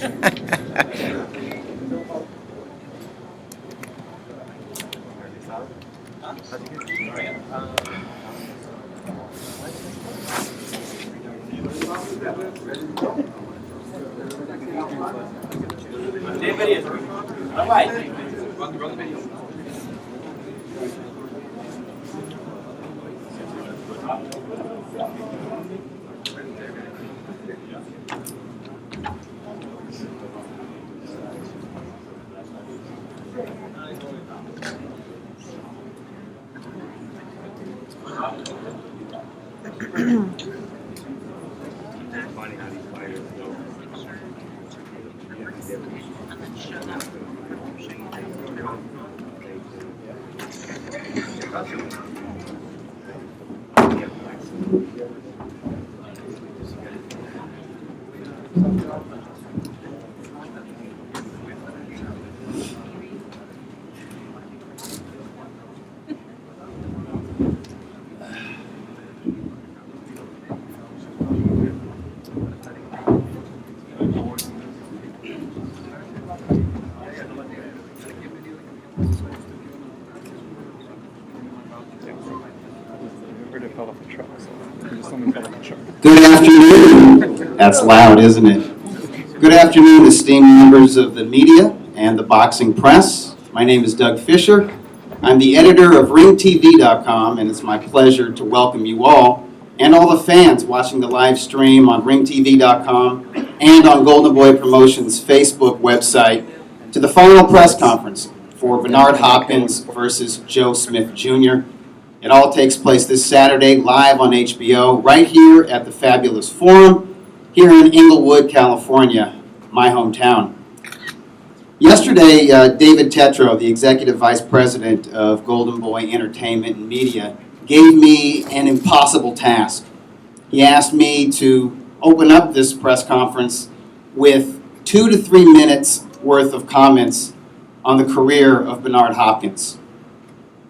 All right. Good afternoon. That's loud, isn't it? Good afternoon, esteemed members of the media and the boxing press. My name is Doug Fisher. I'm the editor of ringtv.com, and it's my pleasure to welcome you all and all the fans watching the live stream on ringtv.com and on Golden Boy Promotions' Facebook website to the final press conference for Bernard Hopkins versus Joe Smith Jr. It all takes place this Saturday live on HBO right here at the Fabulous Forum here in Inglewood, California, my hometown. Yesterday, David Tetro, the Executive Vice President of Golden Boy Entertainment and Media, gave me an impossible task. He asked me to open up this press conference with 2 to 3 minutes worth of comments on the career of Bernard Hopkins.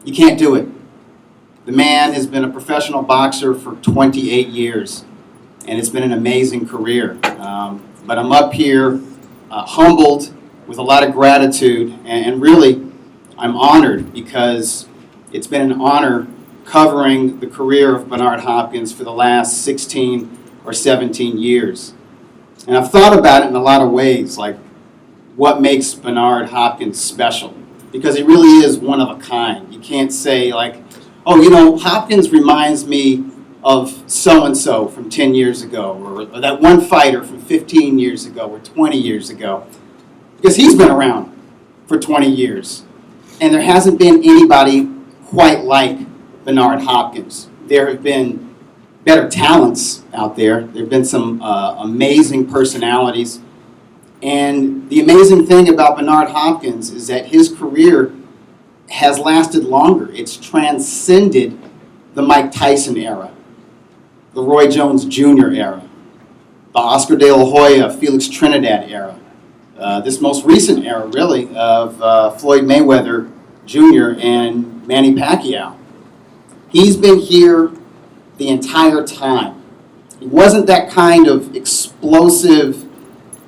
You can't do it. The man has been a professional boxer for 28 years, and it's been an amazing career. But I'm up here humbled with a lot of gratitude, and really I'm honored because it's been an honor covering the career of Bernard Hopkins for the last 16 or 17 years. And I've thought about it in a lot of ways, like what makes Bernard Hopkins special, because he really is one of a kind. You can't say like, oh, you know, Hopkins reminds me of so-and-so from 10 years ago, or that one fighter from 15 years ago, or 20 years ago. Because he's been around for 20 years. And there hasn't been anybody quite like Bernard Hopkins. There have been better talents out there. There have been some amazing personalities. And the amazing thing about Bernard Hopkins is that his career has lasted longer. It's transcended the Mike Tyson era, the Roy Jones Jr. era, the Oscar De La Hoya, Felix Trinidad era, this most recent era, really, of Floyd Mayweather Jr. and Manny Pacquiao. He's been here the entire time. He wasn't that kind of explosive,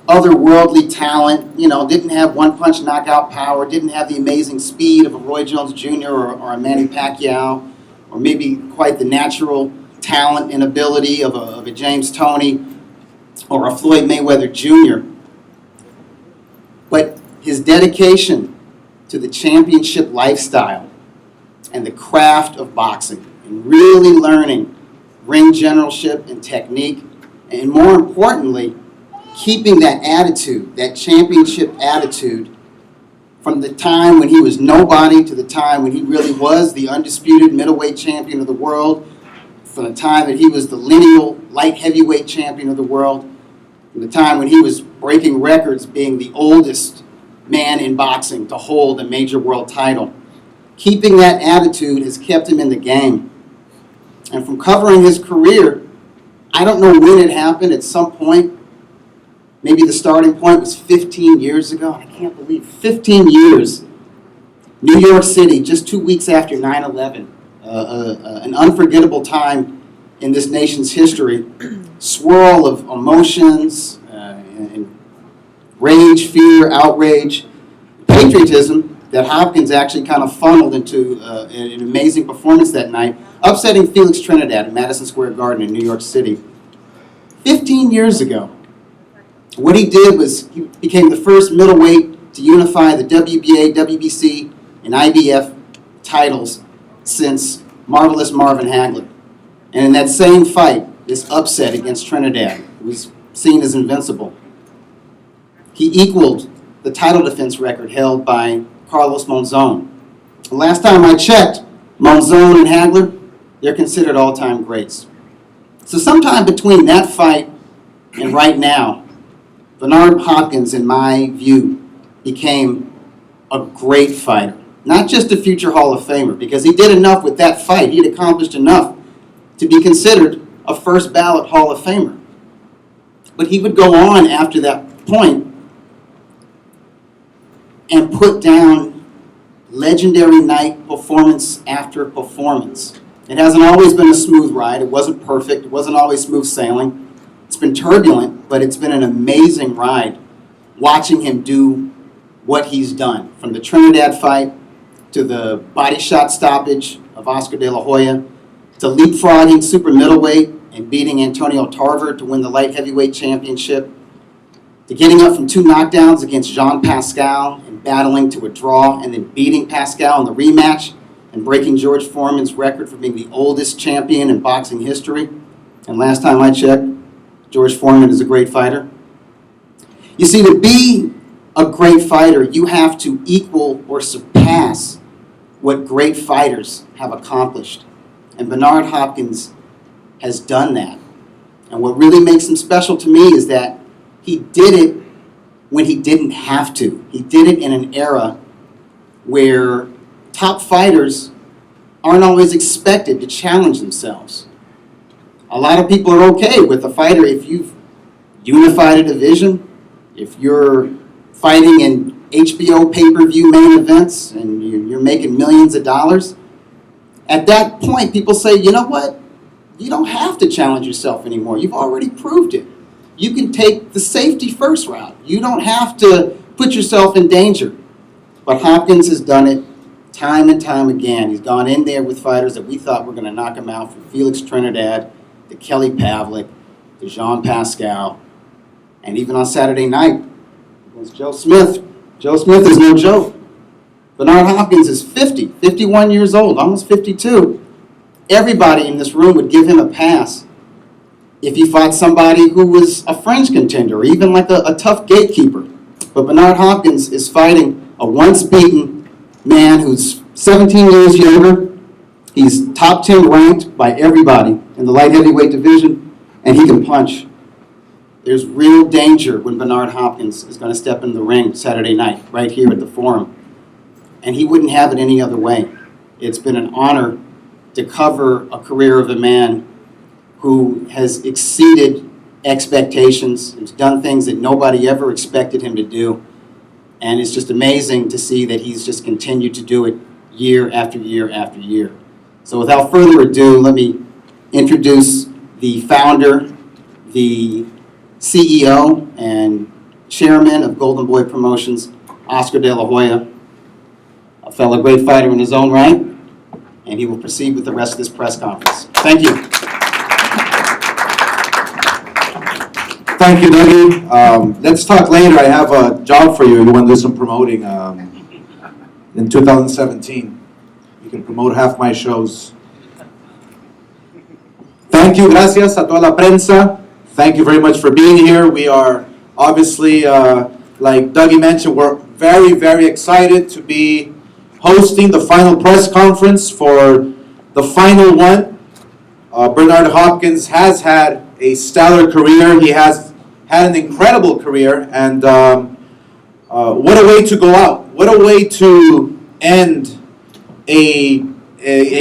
otherworldly talent, you know, didn't have one-punch knockout power, didn't have the amazing speed of a Roy Jones Jr. or a Manny Pacquiao, or maybe quite the natural talent and ability of a James Toney or a Floyd Mayweather Jr. But his dedication to the championship lifestyle and the craft of boxing and really learning ring generalship and technique, and more importantly, keeping that attitude, that championship attitude, from the time when he was nobody to the time when he really was the undisputed middleweight champion of the world, from the time that he was the lineal light heavyweight champion of the world, from the time when he was breaking records, being the oldest man in boxing to hold a major world title. Keeping that attitude has kept him in the game. And from covering his career, I don't know when it happened, at some point. Maybe the starting point was 15 years ago. I can't believe 15 years. New York City, just 2 weeks after 9/11. An unforgettable time in this nation's history. Swirl of emotions and rage, fear, outrage, patriotism that Hopkins actually kind of funneled into an amazing performance that night, upsetting Felix Trinidad in Madison Square Garden in New York City. 15 years ago, what he did was he became the first middleweight to unify the WBA, WBC, and IBF titles since Marvelous Marvin Hagler. And in that same fight, this upset against Trinidad, who was seen as invincible, he equaled the title defense record held by Carlos Monzon. The last time I checked, Monzon and Hagler, they're considered all-time greats. So sometime between that fight and right now, Bernard Hopkins, in my view, became a great fighter. Not just a future Hall of Famer, because he did enough with that fight. He had accomplished enough to be considered a first ballot Hall of Famer. But he would go on after that point and put down legendary night performance after performance. It hasn't always been a smooth ride. It wasn't perfect. It wasn't always smooth sailing. It's been turbulent, but it's been an amazing ride watching him do what he's done. From the Trinidad fight to the body shot stoppage of Oscar De La Hoya to leapfrogging super middleweight and beating Antonio Tarver to win the light heavyweight championship, to getting up from 2 knockdowns against Jean Pascal and battling to a draw and then beating Pascal in the rematch and breaking George Foreman's record for being the oldest champion in boxing history. And last time I checked, George Foreman is a great fighter. You see, to be a great fighter, you have to equal or surpass what great fighters have accomplished. And Bernard Hopkins has done that. And what really makes him special to me is that he did it when he didn't have to. He did it in an era where top fighters aren't always expected to challenge themselves. A lot of people are okay with a fighter if you've unified a division, if you're fighting in HBO pay-per-view main events and you're making millions of dollars. At that point, people say, you know what? You don't have to challenge yourself anymore. You've already proved it. You can take the safety first route. You don't have to put yourself in danger. But Hopkins has done it time and time again. He's gone in there with fighters that we thought were going to knock him out, from Felix Trinidad to Kelly Pavlik to Jean Pascal. And even on Saturday night against Joe Smith. Joe Smith is no joke. Bernard Hopkins is 51 years old, almost 52. Everybody in this room would give him a pass if he fought somebody who was a fringe contender, or even like a tough gatekeeper. But Bernard Hopkins is fighting a once-beaten man who's 17 years younger. He's top 10 ranked by everybody in the light heavyweight division, and he can punch. There's real danger when Bernard Hopkins is going to step in the ring Saturday night, right here at the Forum. And he wouldn't have it any other way. It's been an honor to cover a career of a man who has exceeded expectations, who's done things that nobody ever expected him to do. And it's just amazing to see that he's just continued to do it year after year after year. So without further ado, let me introduce the founder, the CEO and chairman of Golden Boy Promotions, Oscar De La Hoya, a fellow great fighter in his own right, and he will proceed with the rest of this press conference. Thank you. Thank you, Dougie. Let's talk later. I have a job for you if you want to do some promoting in 2017. You can promote half my shows. Thank you, gracias a toda la prensa. Thank you very much for being here. We are obviously, like Dougie mentioned, we're very, very excited to be hosting the final press conference for the final one. Bernard Hopkins has had a stellar career. He has had an incredible career, and what a way to go out. What a way to end a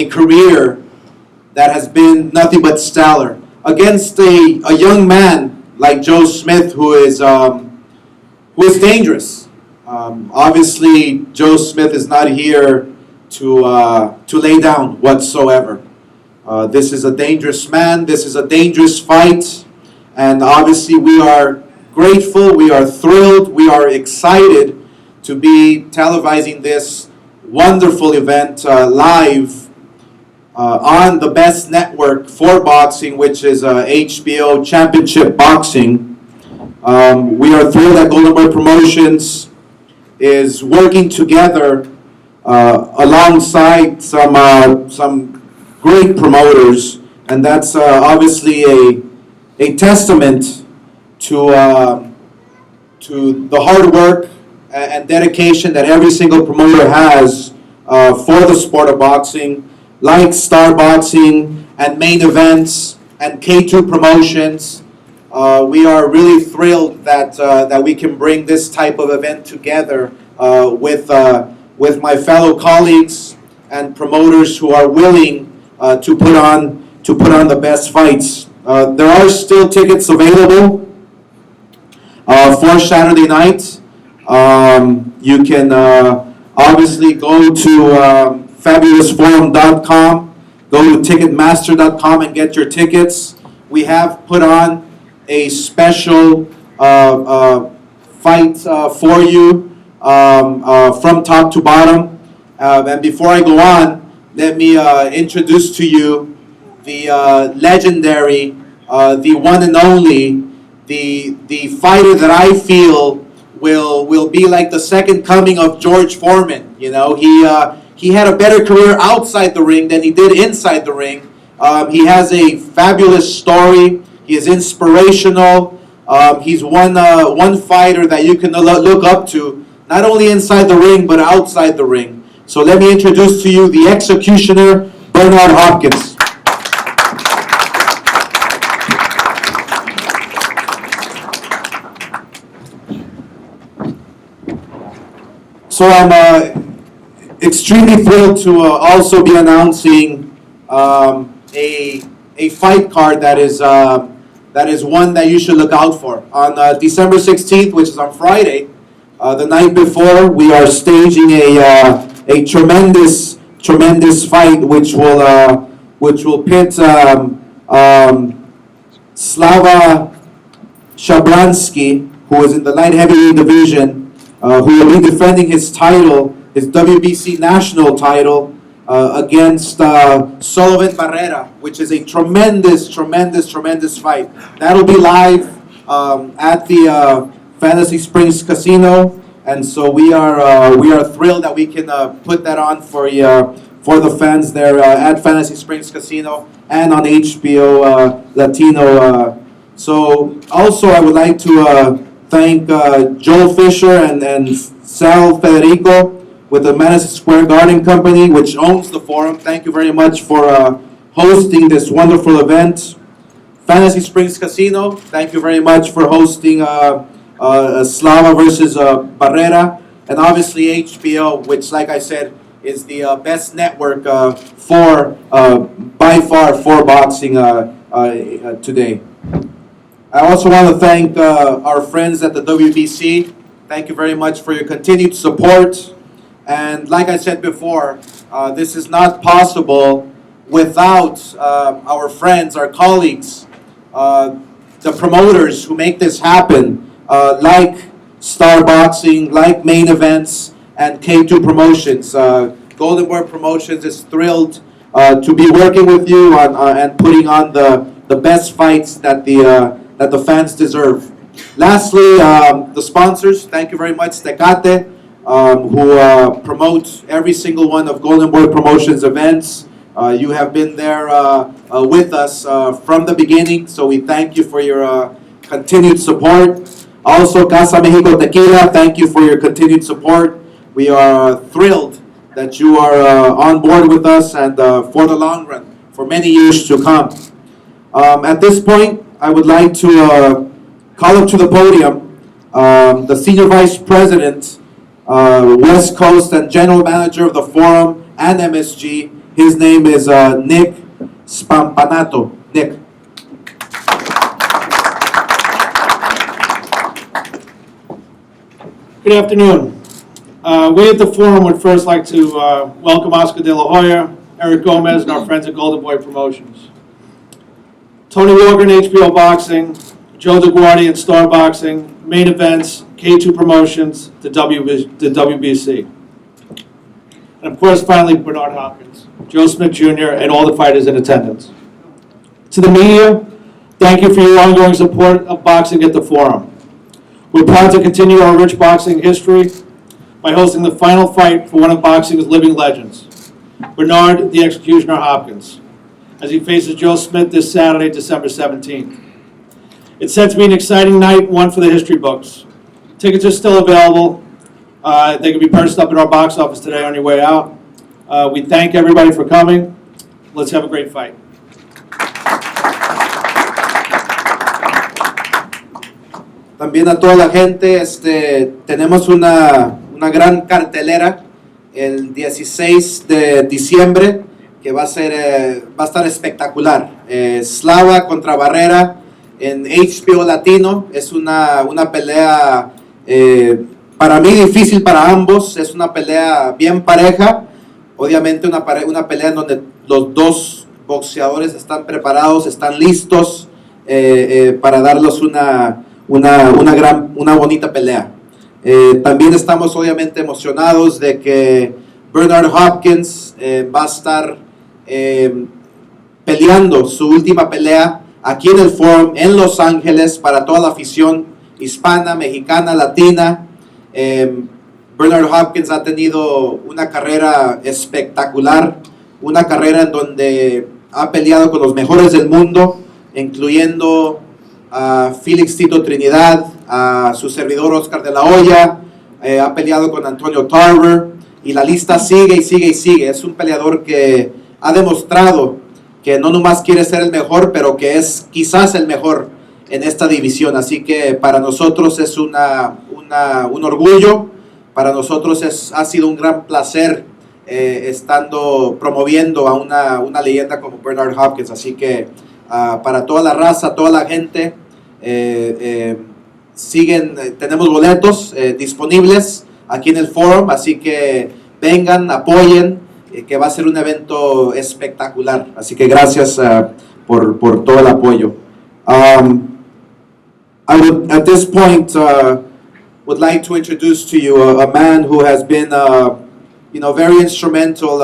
career that has been nothing but stellar against a young man like Joe Smith, who is dangerous. Obviously, Joe Smith is not here to lay down whatsoever. This is a dangerous man. This is a dangerous fight. And obviously, we are grateful, we are thrilled, we are excited to be televising this wonderful event live on the best network for boxing, which is HBO Championship Boxing. We are thrilled that Golden Boy Promotions is working together alongside some great promoters, and that's obviously a testament to the hard work and dedication that every single promoter has for the sport of boxing, like Star Boxing and Main Events and K2 Promotions. We are really thrilled that we can bring this type of event together with my fellow colleagues and promoters who are willing to put on the best fights. There are still tickets available for Saturday night. You can obviously go to fabulousforum.com, go to ticketmaster.com and get your tickets. We have put on a special fight for you from top to bottom. And before I go on, let me introduce to you the legendary, the one and only, the fighter that I feel will be like the second coming of George Foreman. You know, he had a better career outside the ring than he did inside the ring. He has a fabulous story. He is inspirational. He's one fighter that you can look up to, not only inside the ring but outside the ring. So let me introduce to you the executioner, Bernard Hopkins. So I'm extremely thrilled to also be announcing a fight card that is one that you should look out for. On December 16th, which is on Friday, the night before, we are staging a tremendous fight, which will pit Slava Shabransky, who is in the light heavyweight division, who will be defending his title, his WBC national title, against Sullivan Barrera, which is a tremendous fight. That'll be live at the Fantasy Springs Casino, and so we are thrilled that we can put that on for the fans there at Fantasy Springs Casino and on HBO Latino. So also I would like to thank Joel Fisher and Sal Federico with the Madison Square Garden Company, which owns the forum. Thank you very much for hosting this wonderful event. Fantasy Springs Casino, thank you very much for hosting Slava versus Barrera. And obviously HBO, which, like I said, is the best network by far for boxing today. I also want to thank our friends at the WBC. Thank you very much for your continued support. And like I said before, this is not possible without our friends, our colleagues, the promoters who make this happen, like Star Boxing, like Main Events, and K2 Promotions. Golden Boy Promotions is thrilled to be working with you and putting on the best fights that the fans deserve. Lastly, the sponsors, thank you very much, Tecate, who promotes every single one of Golden Boy Promotions events. You have been there with us from the beginning, so we thank you for your continued support. Also, Casa Mexico Tequila, thank you for your continued support. We are thrilled that you are on board with us and for the long run, for many years to come. At this point, I would like to call up to the podium the Senior Vice President, West Coast and General Manager of the Forum and MSG. His name is Nick Spampanato. Nick. Good afternoon. We at the Forum would first like to welcome Oscar De La Hoya, Eric Gomez, and our friends at Golden Boy Promotions. Tony Walker and HBO Boxing, Joe DeGuardi and Star Boxing, main events, K2 Promotions, the WBC. And of course, finally, Bernard Hopkins, Joe Smith Jr., and all the fighters in attendance. To the media, thank you for your ongoing support of boxing at the Forum. We're proud to continue our rich boxing history by hosting the final fight for one of boxing's living legends, Bernard the Executioner Hopkins, as he faces Joe Smith this Saturday, December 17th. It's set to be an exciting night, one for the history books. Tickets are still available. They can be purchased up at our box office today on your way out. We thank everybody for coming. Let's have a great fight. También a toda la gente, tenemos una gran cartelera el 16 de diciembre que va a estar espectacular. Slava contra Barrera en HBO Latino, es una pelea para mí difícil para ambos, es una pelea bien pareja, obviamente una pelea en donde los dos boxeadores están preparados, están listos para darlos una bonita pelea. También estamos obviamente emocionados de que Bernard Hopkins va a estar peleando su última pelea aquí en el Forum en Los Ángeles para toda la afición hispana, mexicana, latina. Bernard Hopkins ha tenido una carrera espectacular, una carrera en donde ha peleado con los mejores del mundo, incluyendo a Félix Tito Trinidad, a su servidor Oscar de la Hoya, ha peleado con Antonio Tarver, y la lista sigue y sigue y sigue. Es un peleador que ha demostrado que no nomás quiere ser el mejor, pero que es quizás el mejor en esta división. Así que para nosotros es un orgullo, para nosotros ha sido un gran placer estando promoviendo a una leyenda como Bernard Hopkins. Así que para toda la raza, toda la gente, tenemos boletos disponibles aquí en el Forum, así que vengan, apoyen, que va a ser un evento espectacular. Así que gracias por todo el apoyo. I would, at this point, would like to introduce to you a man who has been, very instrumental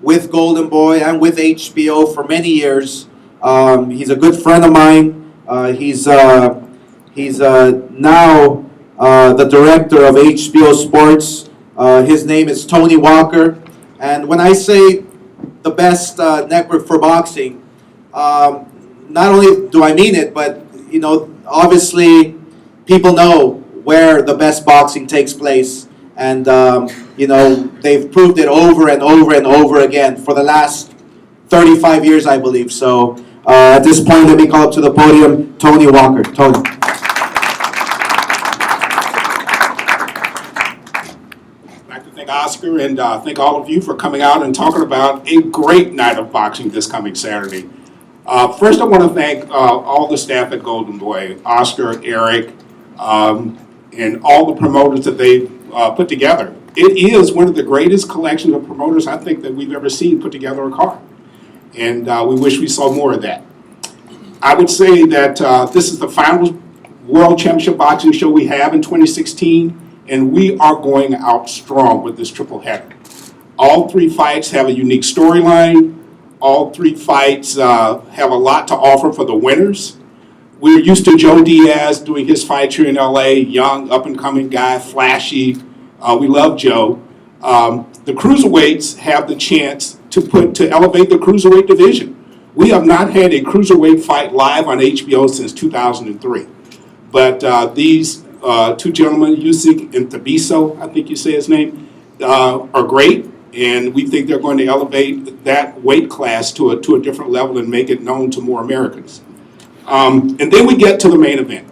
with Golden Boy and with HBO for many years. He's a good friend of mine. He's now the director of HBO Sports. His name is Tony Walker. And when I say the best network for boxing, not only do I mean it, but obviously people know where the best boxing takes place, and they've proved it over and over and over again for the last 35 years, I believe. So at this point, let me call up to the podium Tony Walker. Tony. Oscar, and thank all of you for coming out and talking about a great night of boxing this coming Saturday. First, I want to thank all the staff at Golden Boy, Oscar, Eric, and all the promoters that they've put together. It is one of the greatest collections of promoters I think that we've ever seen put together a card, and we wish we saw more of that. I would say that this is the final World Championship Boxing show we have in 2016. And we are going out strong with this triple header. All three fights have a unique storyline. All three fights have a lot to offer for the winners. We're used to Joe Diaz doing his fights here in LA, young, up-and-coming guy, flashy. We love Joe. The cruiserweights have the chance to elevate the cruiserweight division. We have not had a cruiserweight fight live on HBO since 2003. But these two gentlemen, Usyk and Thabiso, I think you say his name, are great, and we think they're going to elevate that weight class to a different level and make it known to more Americans. And then we get to the main event.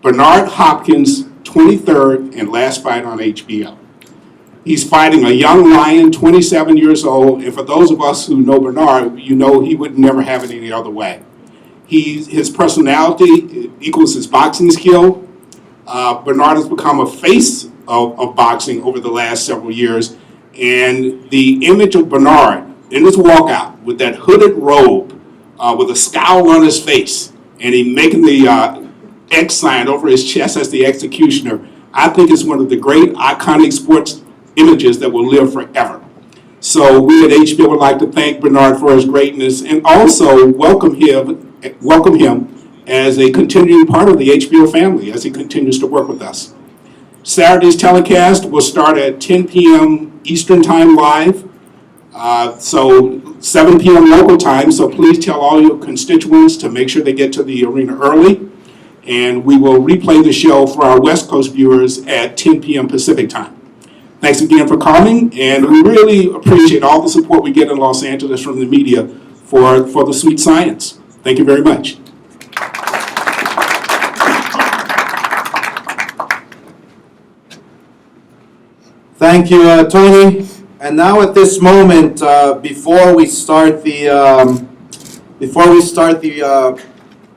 Bernard Hopkins, 23rd and last fight on HBO. He's fighting a young lion, 27 years old, and for those of us who know Bernard, you know he would never have it any other way. His personality equals his boxing skill. Bernard has become a face of boxing over the last several years, and the image of Bernard in his walkout with that hooded robe, with a scowl on his face, and he making the X sign over his chest as the executioner, I think it's one of the great iconic sports images that will live forever. So we at HBO would like to thank Bernard for his greatness and also welcome him as a continuing part of the HBO family as he continues to work with us. Saturday's telecast will start at 10 p.m. Eastern Time live, so 7 p.m. local time, so please tell all your constituents to make sure they get to the arena early, and we will replay the show for our West Coast viewers at 10 p.m. Pacific time. Thanks again for coming, and we really appreciate all the support we get in Los Angeles from the media for the sweet science. Thank you very much. Thank you, Tony. And now at this moment, before we start the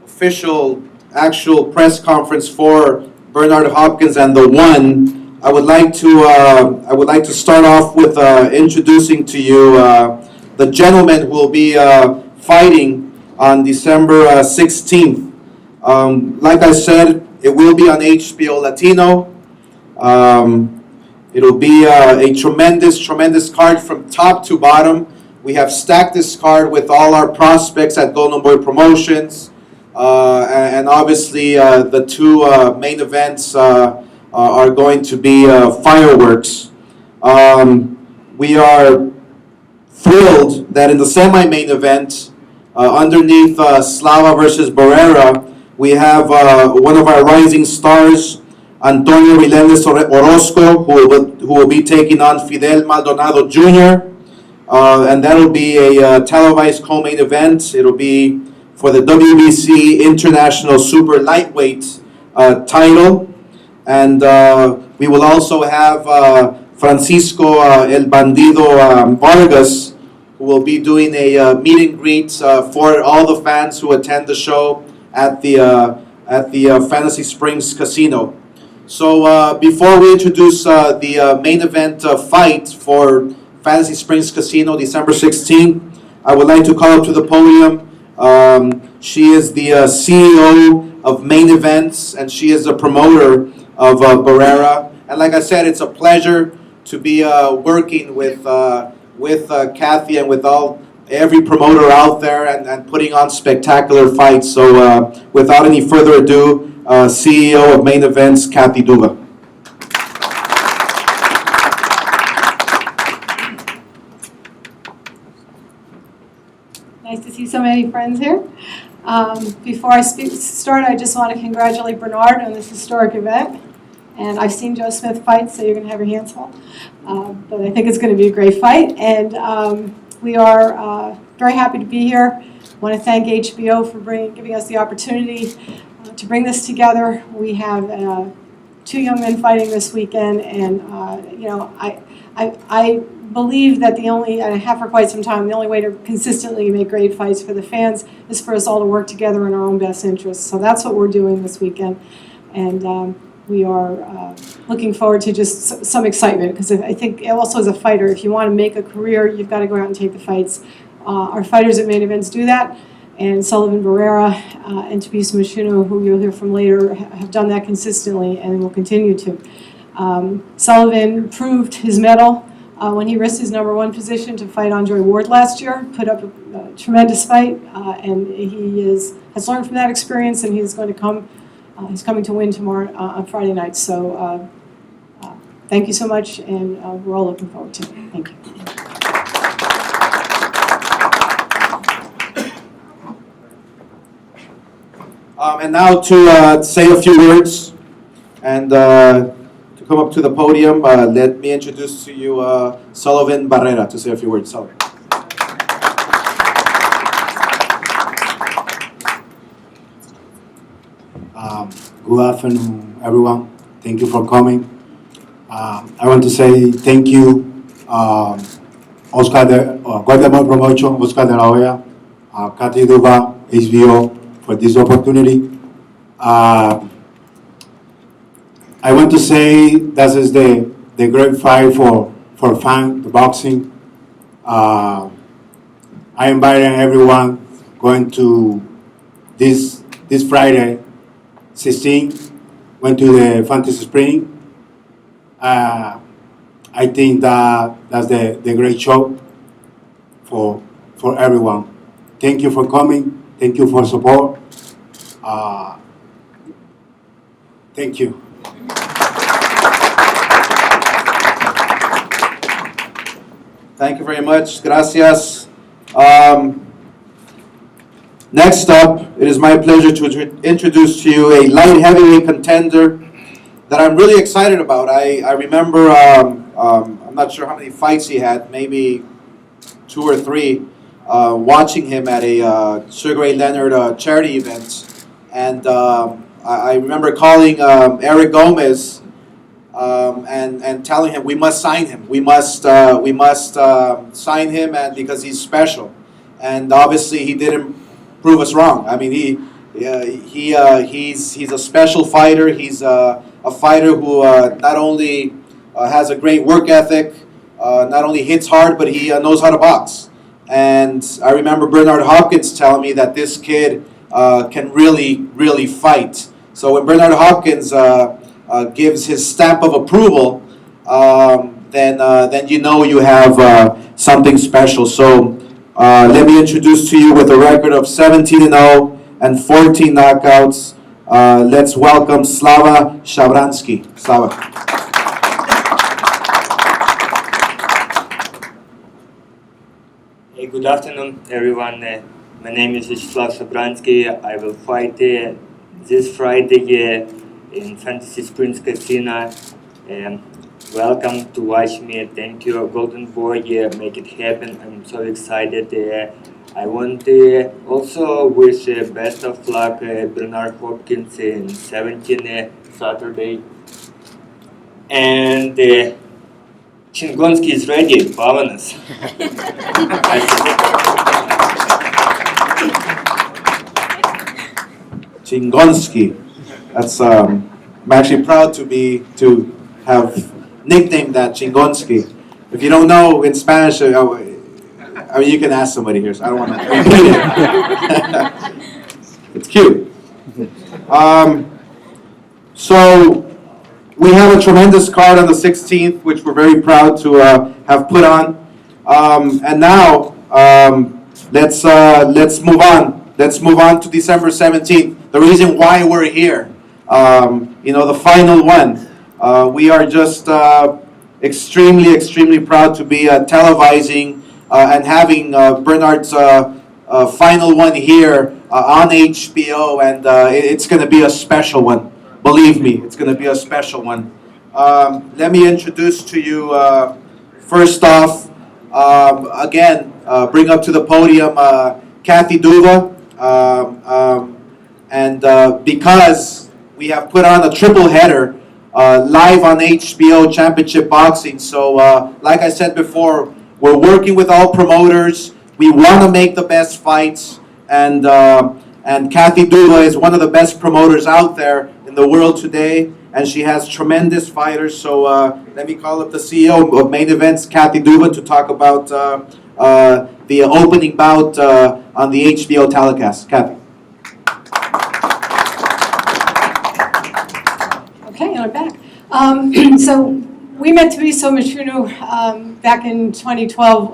official, actual press conference for Bernard Hopkins and the One, I would like to start off with introducing to you the gentleman who will be fighting on December 16th. Like I said, it will be on HBO Latino. It'll be a tremendous card from top to bottom. We have stacked this card with all our prospects at Golden Boy Promotions. And obviously, the two main events are going to be fireworks. We are thrilled that in the semi-main event, underneath Slava versus Barrera, we have one of our rising stars, Antonio Vilenes Orozco, who will be taking on Fidel Maldonado Jr. And that'll be a televised co-main event. It'll be for the WBC International Super Lightweight title. And we will also have Francisco El Bandido Vargas, who will be doing a meet and greet for all the fans who attend the show at the Fantasy Springs Casino. So before we introduce the main event fight for Fantasy Springs Casino, December 16th, I would like to call up to the podium. She is the CEO of Main Events, and she is the promoter of Barrera. And like I said, it's a pleasure to be working with Kathy and with every promoter out there and putting on spectacular fights. So without any further ado, CEO of Main Events, Kathy Duva. Nice to see so many friends here. Before I start, I just want to congratulate Bernard on this historic event. And I've seen Joe Smith fight, so you're going to have your hands full. But I think it's going to be a great fight. And we are very happy to be here. I want to thank HBO for giving us the opportunity to bring this together. We have two young men fighting this weekend, and I believe that and I have for quite some time, the only way to consistently make great fights for the fans is for us all to work together in our own best interests. So that's what we're doing this weekend, and we are looking forward to just some excitement, because I think also as a fighter, if you want to make a career, you've got to go out and take the fights. Our fighters at Main Events do that. And Sullivan Barrera and Tabiso Machino, who you'll hear from later, have done that consistently and will continue to. Sullivan proved his mettle when he risked his #1 position to fight Andre Ward last year, put up a tremendous fight, and he has learned from that experience, and he's coming to win tomorrow on Friday night. So thank you so much, and we're all looking forward to it. Thank you. And now to say a few words and to come up to the podium, let me introduce to you Sullivan Barrera to say a few words. Sullivan. Good afternoon, everyone. Thank you for coming. I want to say thank you, Golden Boy Promotion, Oscar de la Hoya, Kathy Duva, HBO, for this opportunity. I want to say this is the great fight for fun, the boxing. I invite everyone going to this this Friday, 16, went to the Fantasy Spring. I think that's the great show for everyone. Thank you for coming. Thank you for support. Thank you. Thank you very much. Gracias. Next up, it is my pleasure to introduce to you a light heavyweight contender that I'm really excited about. I remember, I'm not sure how many fights he had, maybe 2 or 3, watching him at a Sugar Ray Leonard charity event. And I remember calling Eric Gomez and telling him we must sign him. We must sign him, and because he's special. And obviously he didn't prove us wrong. I mean, he's a special fighter. He's a fighter who not only has a great work ethic, not only hits hard, but he knows how to box. And I remember Bernard Hopkins telling me that this kid can really fight. So when Bernard Hopkins gives his stamp of approval, then you know you have something special. So let me introduce to you, with a record of 17-0 and 14 knockouts, let's welcome Slava Shavransky. Slava. Hey, good afternoon, everyone. My name is Vyacheslav Shabransky. I will fight this Friday in Fantasy Springs Casino. Welcome to watch me. Thank you, Golden Boy. Make it happen. I'm so excited. I want to also wish best of luck Bernard Hopkins in 17 Saturday. And Chingonsky is ready. Vamonos. Chingonsky. That's I'm actually proud to have nicknamed that Chingonsky. If you don't know in Spanish, I mean, you can ask somebody here, so I don't want to repeat it. It's cute. So we have a tremendous card on the 16th, which we're very proud to have put on. And now let's move on. Let's move on to December 17th. The reason why we're here, the final one. We are just extremely proud to be televising and having Bernard's final one here on HBO, and it's going to be a special one. Believe me, it's going to be a special one. Let me introduce to you, first off, again, bring up to the podium Kathy Duva, and because we have put on a triple header live on HBO Championship Boxing. So like I said before, we're working with all promoters. We want to make the best fights, and Kathy Duva is one of the best promoters out there in the world today, and she has tremendous fighters. So let me call up the CEO of Main Events, Kathy Duva, to talk about the opening bout on the HBO telecast. Kathy. Okay, and I'm back. So we met Tuiso Michuno back in 2012,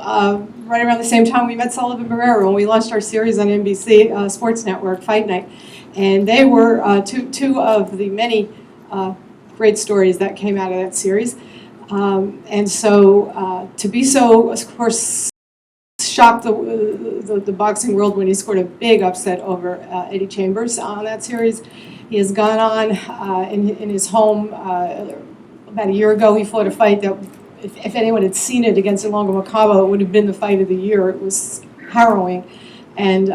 right around the same time we met Sullivan Barrero, and we launched our series on NBC Sports Network, Fight Night. And they were two of the many great stories that came out of that series. And so Tuiso, of course, shocked the boxing world when he scored a big upset over Eddie Chambers on that series. He has gone on in his home. About a year ago, he fought a fight that, if anyone had seen it against Ilongo Macabo, it would have been the fight of the year. It was harrowing. And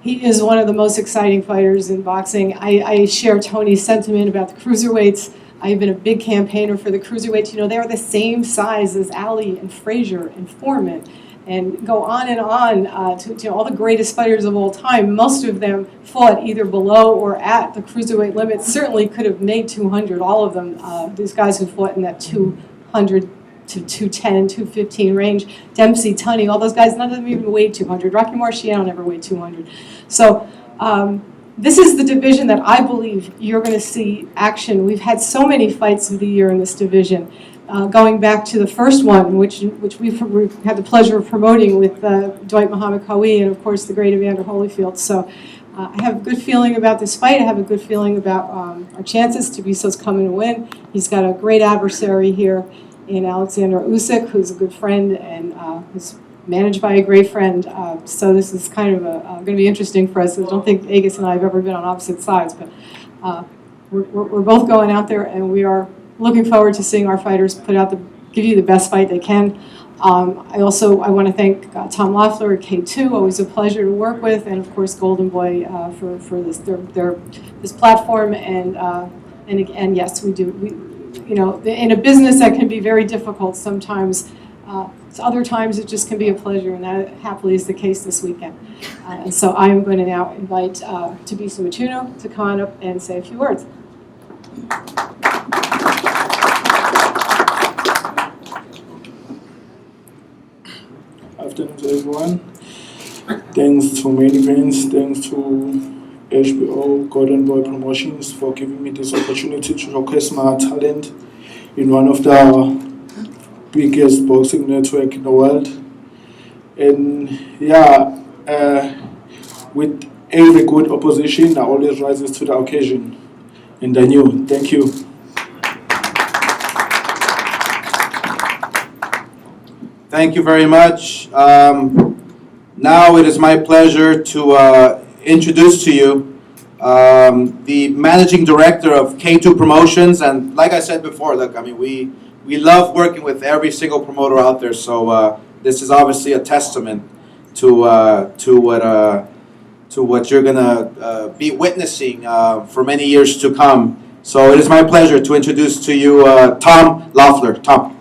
he is one of the most exciting fighters in boxing. I share Tony's sentiment about the cruiserweights. I've been a big campaigner for the cruiserweights. You know, they're the same size as Ali and Frazier and Foreman, and go on and on to all the greatest fighters of all time. Most of them fought either below or at the cruiserweight limit. Certainly could have made 200, all of them. These guys who fought in that 200 to 210, 215 range. Dempsey, Tunney, all those guys, none of them even weighed 200. Rocky Marciano never weighed 200. So This is the division that I believe you're going to see action. We've had so many fights of the year in this division, going back to the first one, which we've had the pleasure of promoting with Dwight Muhammad Qawi and, of course, the great Evander Holyfield. So I have a good feeling about this fight. I have a good feeling about our chances. Tubiso's coming to win. He's got a great adversary here in Alexander Usyk, who's a good friend and who's managed by a great friend. So this is kind of going to be interesting for us. I don't think Agus and I have ever been on opposite sides, but we're both going out there, and we are looking forward to seeing our fighters give you the best fight they can. I want to thank Tom Loeffler at K2, always a pleasure to work with, and of course Golden Boy for this platform. And yes, we do. In a business that can be very difficult sometimes. Other times it just can be a pleasure, and that happily is the case this weekend. And so I am going to now invite Tubiso Michuno to come on up and say a few words. Afternoon to everyone. Thanks to Main Events, thanks to HBO, Golden Boy Promotions for giving me this opportunity to showcase my talent in one of the biggest boxing network in the world. And with every good opposition, I always rises to the occasion. And I knew. Thank you. Thank you very much. Now it is my pleasure to introduce to you the managing director of K2 Promotions. And like I said before, look, I mean, we love working with every single promoter out there. So this is obviously a testament to what you're gonna be witnessing for many years to come. So it is my pleasure to introduce to you Tom Loeffler. Tom.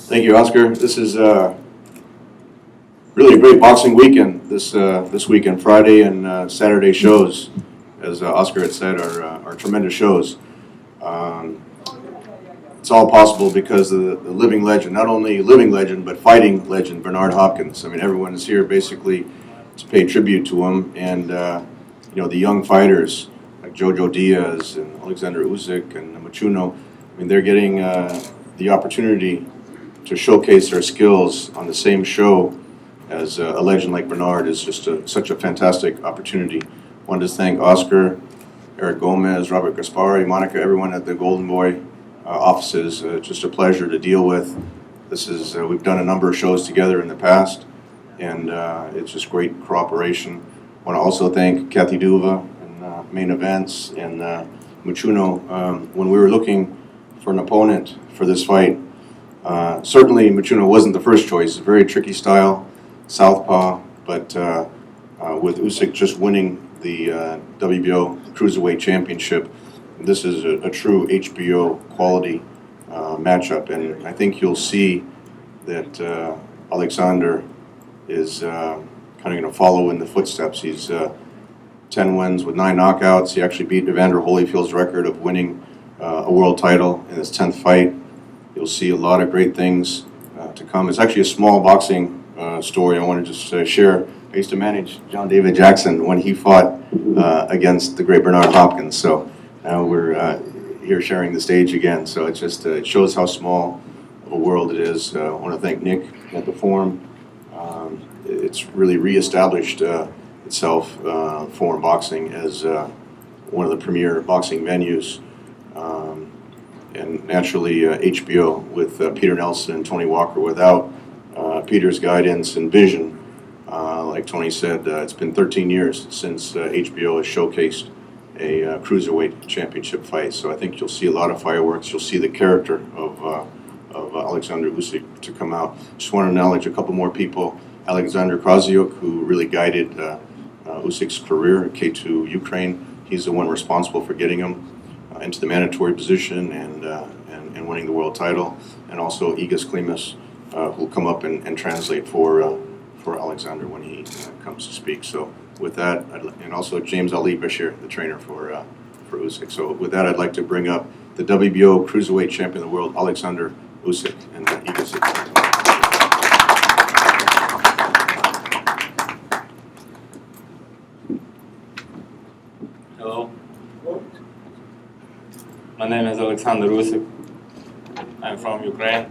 Thank you, Oscar. This is really a great boxing weekend. This weekend, Friday and Saturday shows, as Oscar had said, are tremendous shows. It's all possible because of the living legend, not only living legend, but fighting legend, Bernard Hopkins. I mean, everyone is here basically to pay tribute to him, and the young fighters like Jojo Diaz and Alexander Usyk and Michuno, I mean, they're getting the opportunity to showcase their skills on the same show as a legend like Bernard is just such a fantastic opportunity. I wanted to thank Oscar, Eric Gomez, Robert Gaspari, Monica, everyone at the Golden Boy offices. Just a pleasure to deal with. This is we've done a number of shows together in the past, and it's just great cooperation. I want to also thank Kathy Duva and Main Events and Michuno. When we were looking for an opponent for this fight, certainly Michuno wasn't the first choice. A very tricky style, southpaw, but with Usyk just winning the WBO Cruiserweight Championship, this is a true HBO quality matchup, and I think you'll see that Alexander is kind of going to follow in the footsteps. He's 10 wins with 9 knockouts. He actually beat Evander Holyfield's record of winning a world title in his 10th fight. You'll see a lot of great things to come. It's actually a small boxing story I want to just share. I used to manage John David Jackson when he fought against the great Bernard Hopkins. So now we're here sharing the stage again. So it just it shows how small of a world it is. I want to thank Nick at the Forum. It's really reestablished itself, Forum Boxing, as one of the premier boxing venues. And naturally HBO with Peter Nelson and Tony Walker. Without Peter's guidance and vision, like Tony said, it's been 13 years since HBO has showcased a Cruiserweight Championship fight. So I think you'll see a lot of fireworks. You'll see the character of Alexander Usyk to come out. Just want to acknowledge a couple more people. Alexander Krasyuk, who really guided Usyk's career at K2 Ukraine. He's the one responsible for getting him into the mandatory position and winning the world title, and also Igis Klimas, who'll come up and translate for Alexander when he comes to speak. So with that, and also James Ali Bashir, the trainer for Usyk. So with that, I'd like to bring up the WBO Cruiserweight Champion of the World, Alexander Usyk, and Igis. My name is Alexander Rusik. I'm from Ukraine.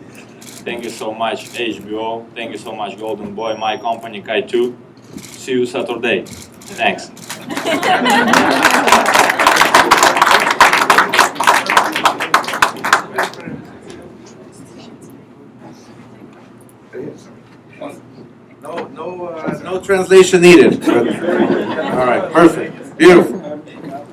Thank you so much, HBO. Thank you so much, Golden Boy, my company, Kai2. See you Saturday. Thanks. No translation needed. All right, perfect, beautiful.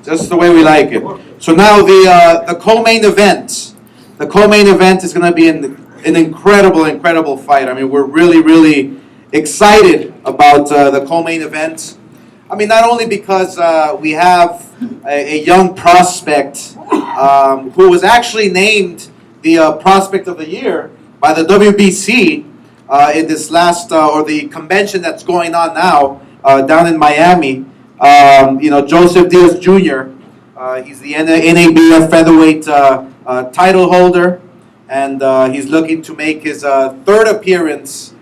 Just the way we like it. So now the co-main event. The co-main event is going to be an incredible fight. I mean, we're really excited about the co-main event. I mean, not only because we have a young prospect who was actually named the prospect of the year by the WBC in this last or the convention that's going on now down in Miami. Joseph Diaz Jr. He's the NABF featherweight title holder, and he's looking to make his third appearance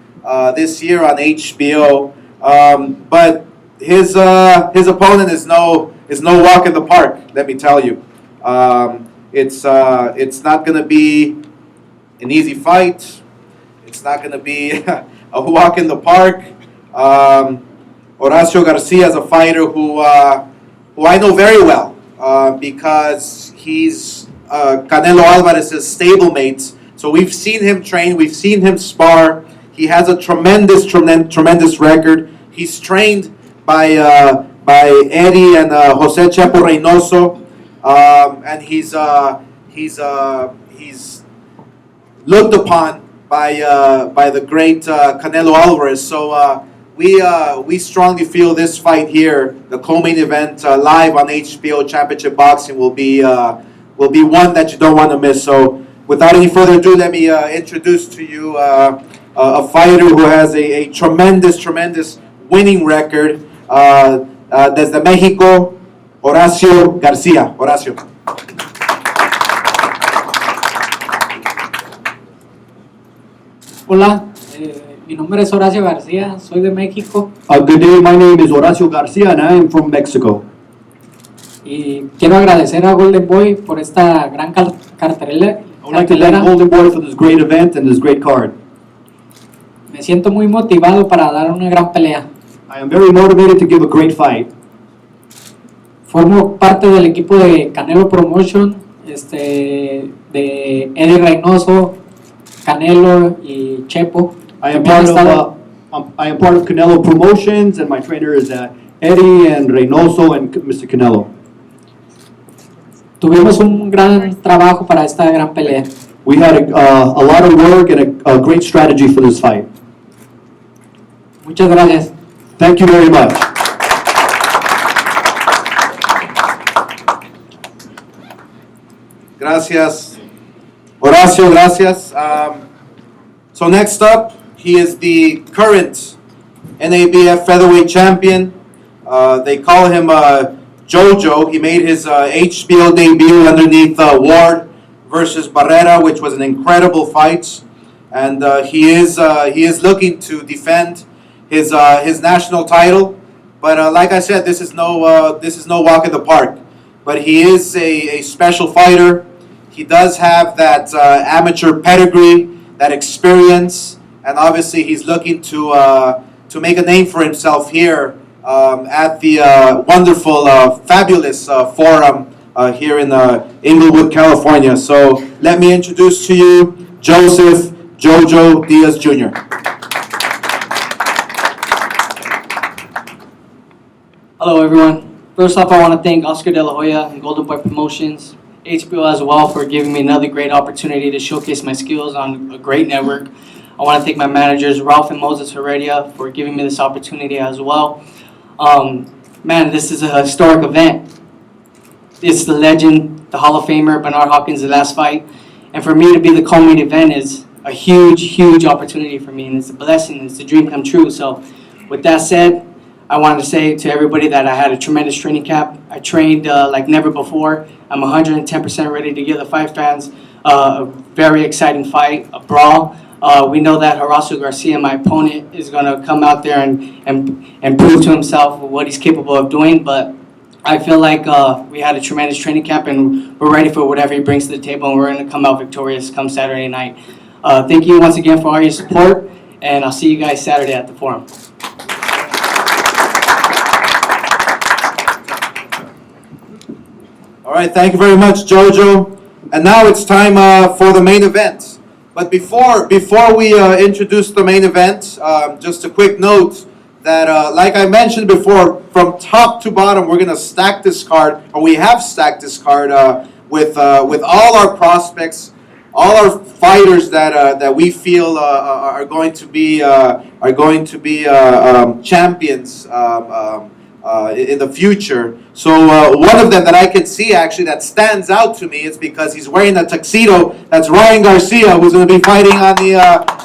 this year on HBO. But his opponent is no walk in the park. Let me tell you, it's not going to be an easy fight. It's not going to be a walk in the park. Horacio Garcia is a fighter who I know very well because he's Canelo Alvarez's stablemate. So we've seen him train, we've seen him spar. He has a tremendous record. He's trained by Eddie and Jose Chepo Reynoso, and he's looked upon by the great Canelo Alvarez. So we strongly feel this fight here, the co-main event live on HBO Championship Boxing, will be one that you don't want to miss. So without any further ado, let me introduce to you a fighter who has a tremendous winning record. Desde México, Horacio Garcia. Horacio. Hola, mi nombre es Horacio García, soy de México Good day, my name is Horacio Garcia and I am from Mexico. y quiero agradecer a Golden Boy por esta gran cartelera. I would like to thank Golden Boy for this great event and this great card. Me siento muy motivado para dar una gran pelea. I am very motivated to give a great fight. Formo parte del equipo de Canelo Promotion, de Eddie Reynoso, Canelo y Chepo. I am part of Canelo Promotions and my trainer is Eddie and Reynoso and Mr. Canelo. Tuvimos un gran trabajo para esta gran pelea. We had a lot of work and a great strategy for this fight. Muchas gracias. Thank you very much. Gracias. Horacio, gracias. So next up, he is the current NABF featherweight champion. They call him Jojo. He made his HBO debut underneath Ward versus Barrera, which was an incredible fight. And he is looking to defend his national title. But like I said, this is no walk in the park. But he is a special fighter. He does have that amateur pedigree, that experience, and obviously he's looking to make a name for himself here at the wonderful, fabulous forum here in Inglewood, California. So let me introduce to you Joseph Jojo Diaz Jr. Hello everyone. First off, I want to thank Oscar De La Hoya and Golden Boy Promotions, HBO as well, for giving me another great opportunity to showcase my skills on a great network. I want to thank my managers, Ralph and Moses Heredia, for giving me this opportunity as well. Man, this is a historic event. It's the legend, the Hall of Famer, Bernard Hopkins' last fight. And for me to be the co-main event is a huge opportunity for me, and it's a blessing, it's a dream come true. So with that said, I wanted to say to everybody that I had a tremendous training camp. I trained like never before. I'm 110% ready to give the fight fans a very exciting fight, a brawl. We know that Horacio Garcia, my opponent, is going to come out there and prove to himself what he's capable of doing. But I feel like we had a tremendous training camp, and we're ready for whatever he brings to the table, and we're going to come out victorious come Saturday night. Thank you once again for all your support, and I'll see you guys Saturday at the Forum. All right, thank you very much, Jojo. And now it's time for the main event. But before we introduce the main event, just a quick note that, like I mentioned before, from top to bottom, we're gonna stack this card, or we have stacked this card with all our prospects, all our fighters that we feel are going to be champions in the future. So one of them that I can see actually that stands out to me is because he's wearing a tuxedo. That's Ryan Garcia, who's going to be fighting on the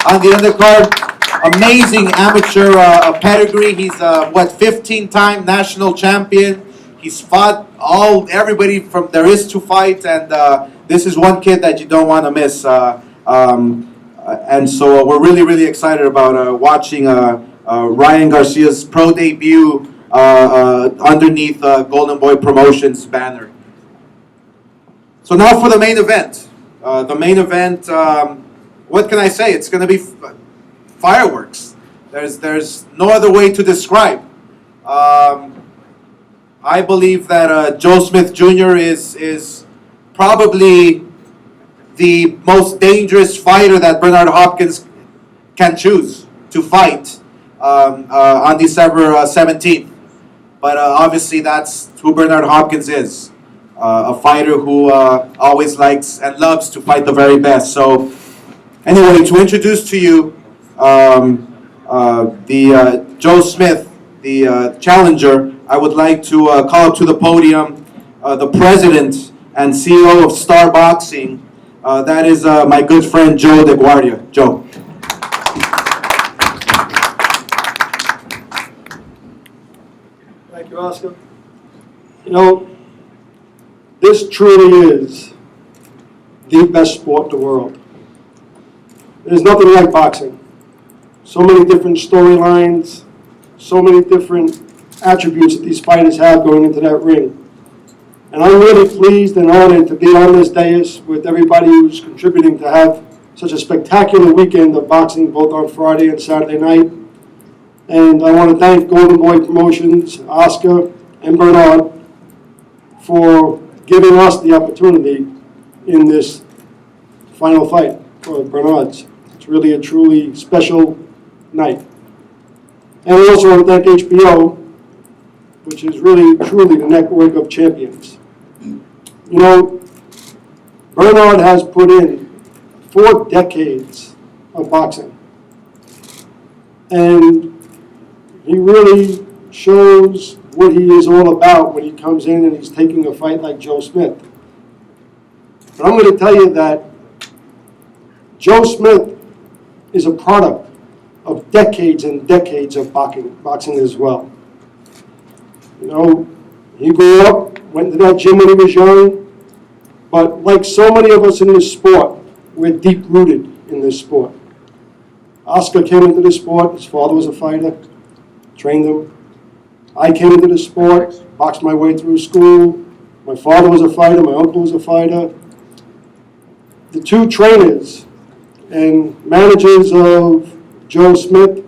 undercard. Amazing amateur pedigree. He's 15-time national champion. He's fought everybody from there is to fight, and this is one kid that you don't want to miss. And so we're really excited about watching Ryan Garcia's pro debut underneath Golden Boy Promotions banner. So now for the main event. What can I say? It's going to be fireworks. There's no other way to describe. I believe that Joe Smith Jr. is probably the most dangerous fighter that Bernard Hopkins can choose to fight on December 17th. But obviously that's who Bernard Hopkins is, a fighter who always likes and loves to fight the very best. So anyway, to introduce to you Joe Smith, the challenger, I would like to call up to the podium the president and CEO of Star Boxing. That is my good friend Joe DeGuardia. Joe. Thank you, Oscar. You know, this truly is the best sport in the world. There's nothing like boxing. So many different storylines, so many different attributes that these fighters have going into that ring. And I'm really pleased and honored to be on this dais with everybody who's contributing to have such a spectacular weekend of boxing, both on Friday and Saturday night. And I want to thank Golden Boy Promotions, Oscar, and Bernard for giving us the opportunity in this final fight for Bernard's. It's really a truly special night. And we also want to thank HBO, which is really truly the network of champions. You know, Bernard has put in 4 decades of boxing. And he really shows what he is all about when he comes in and he's taking a fight like Joe Smith. But I'm going to tell you that Joe Smith is a product of decades and decades of boxing as well. You know, he grew up, went to that gym when he was young, but like so many of us in this sport, we're deep-rooted in this sport. Oscar came into the sport, his father was a fighter, trained him. I came into the sport, boxed my way through school. My father was a fighter, my uncle was a fighter. The 2 trainers and managers of Joe Smith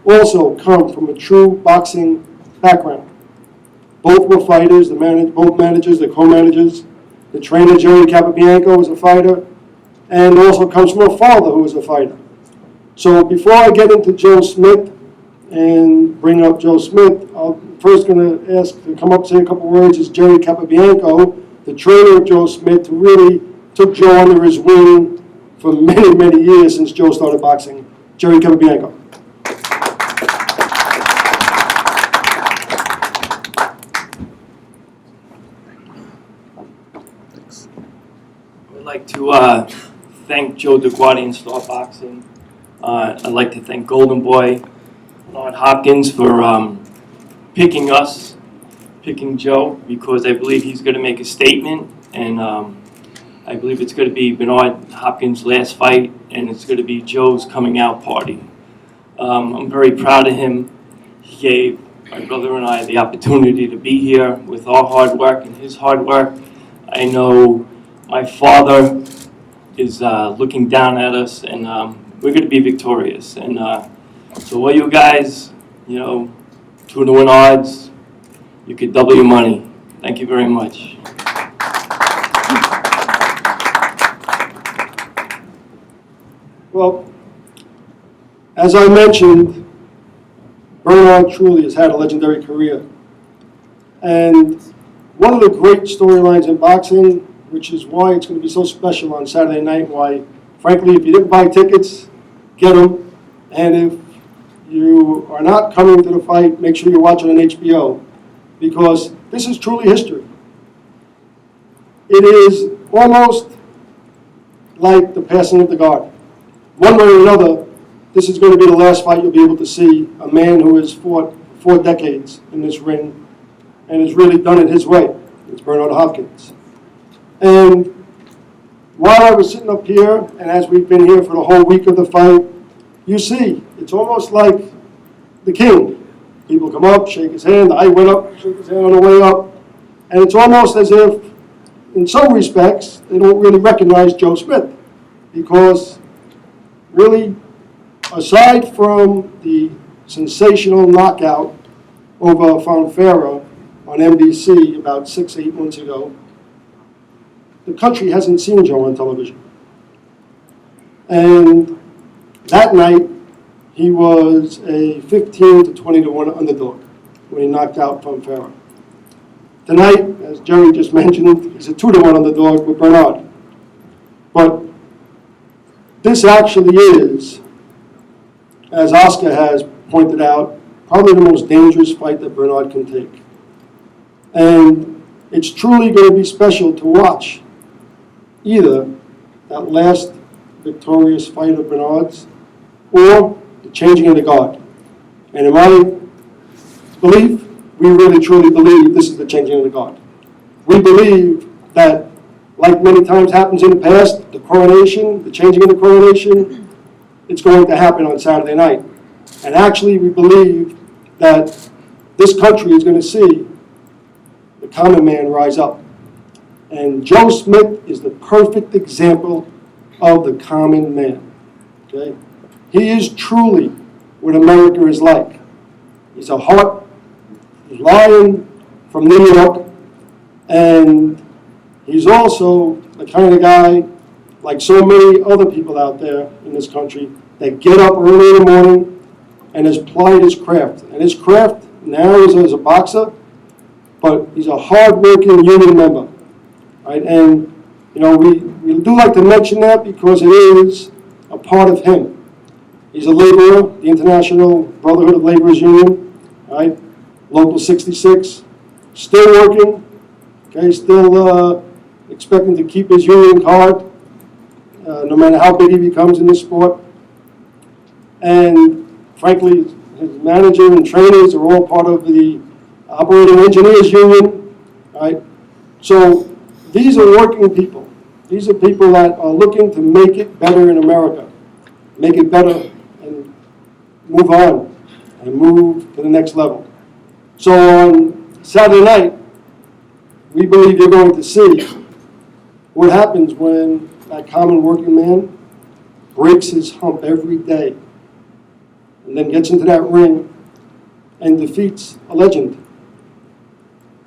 also come from a true boxing background. Both were fighters, both managers, the co-managers. The trainer, Jerry Capabianco, was a fighter, and also comes from a father who was a fighter. So before I get into Joe Smith and bring up Joe Smith, I'm first going to ask to come up and say a couple words is Jerry Capabianco, the trainer of Joe Smith, who really took Joe under his wing for many, many years since Joe started boxing. Jerry Capabianco. I'd like to thank Joe DeGuardia and Star Boxing. I'd like to thank Golden Boy, Bernard Hopkins for picking Joe, because I believe he's going to make a statement, and I believe it's going to be Bernard Hopkins' last fight, and it's going to be Joe's coming out party. I'm very proud of him. He gave my brother and I the opportunity to be here with our hard work and his hard work. I know my father is looking down at us, and we're going to be victorious. And so all you guys, 2-to-1 odds, you could double your money. Thank you very much. Well, as I mentioned, Bernard truly has had a legendary career. And one of the great storylines in boxing, which is why it's going to be so special on Saturday night, why, frankly, if you didn't buy tickets, get them. And if you are not coming to the fight, make sure you're watching on HBO, because this is truly history. It is almost like the passing of the guard. One way or another, this is going to be the last fight you'll be able to see a man who has fought 4 decades in this ring and has really done it his way. It's Bernard Hopkins. And while I was sitting up here, and as we've been here for the whole week of the fight, you see, it's almost like the king. People come up, shake his hand, I went up, shake his hand on the way up, and it's almost as if, in some respects, they don't really recognize Joe Smith, because really, aside from the sensational knockout over Fonfara on NBC about 6-8 months ago, the country hasn't seen Joe on television. And that night, he was a 15 to 20-to-1 underdog when he knocked out Fonfara. Tonight, as Jerry just mentioned, he's a 2-to-1 underdog with Bernard. But this actually is, as Oscar has pointed out, probably the most dangerous fight that Bernard can take. And it's truly going to be special to watch either that last victorious fight of Bernard's or the changing of the guard. And in my belief, we really truly believe this is the changing of the guard. We believe that, like many times happens in the past, the coronation, the changing of the coronation, it's going to happen on Saturday night. And actually, we believe that this country is going to see the common man rise up. And Joe Smith is the perfect example of the common man. Okay? He is truly what America is like. He's a heart lion from New York, and he's also the kind of guy, like so many other people out there in this country, that get up early in the morning and has plied his craft. And his craft now is as a boxer, but he's a hard-working union member. Right? And, we do like to mention that because it is a part of him. He's a laborer, the International Brotherhood of Laborers Union, right? Local 66, still working, okay, still expecting to keep his union card, no matter how big he becomes in this sport. And frankly, his manager and trainers are all part of the Operating Engineers Union, right? So these are working people. These are people that are looking to make it better in America, make it better and move on and move to the next level. So on Saturday night, we believe you're going to see what happens when that common working man breaks his hump every day and then gets into that ring and defeats a legend.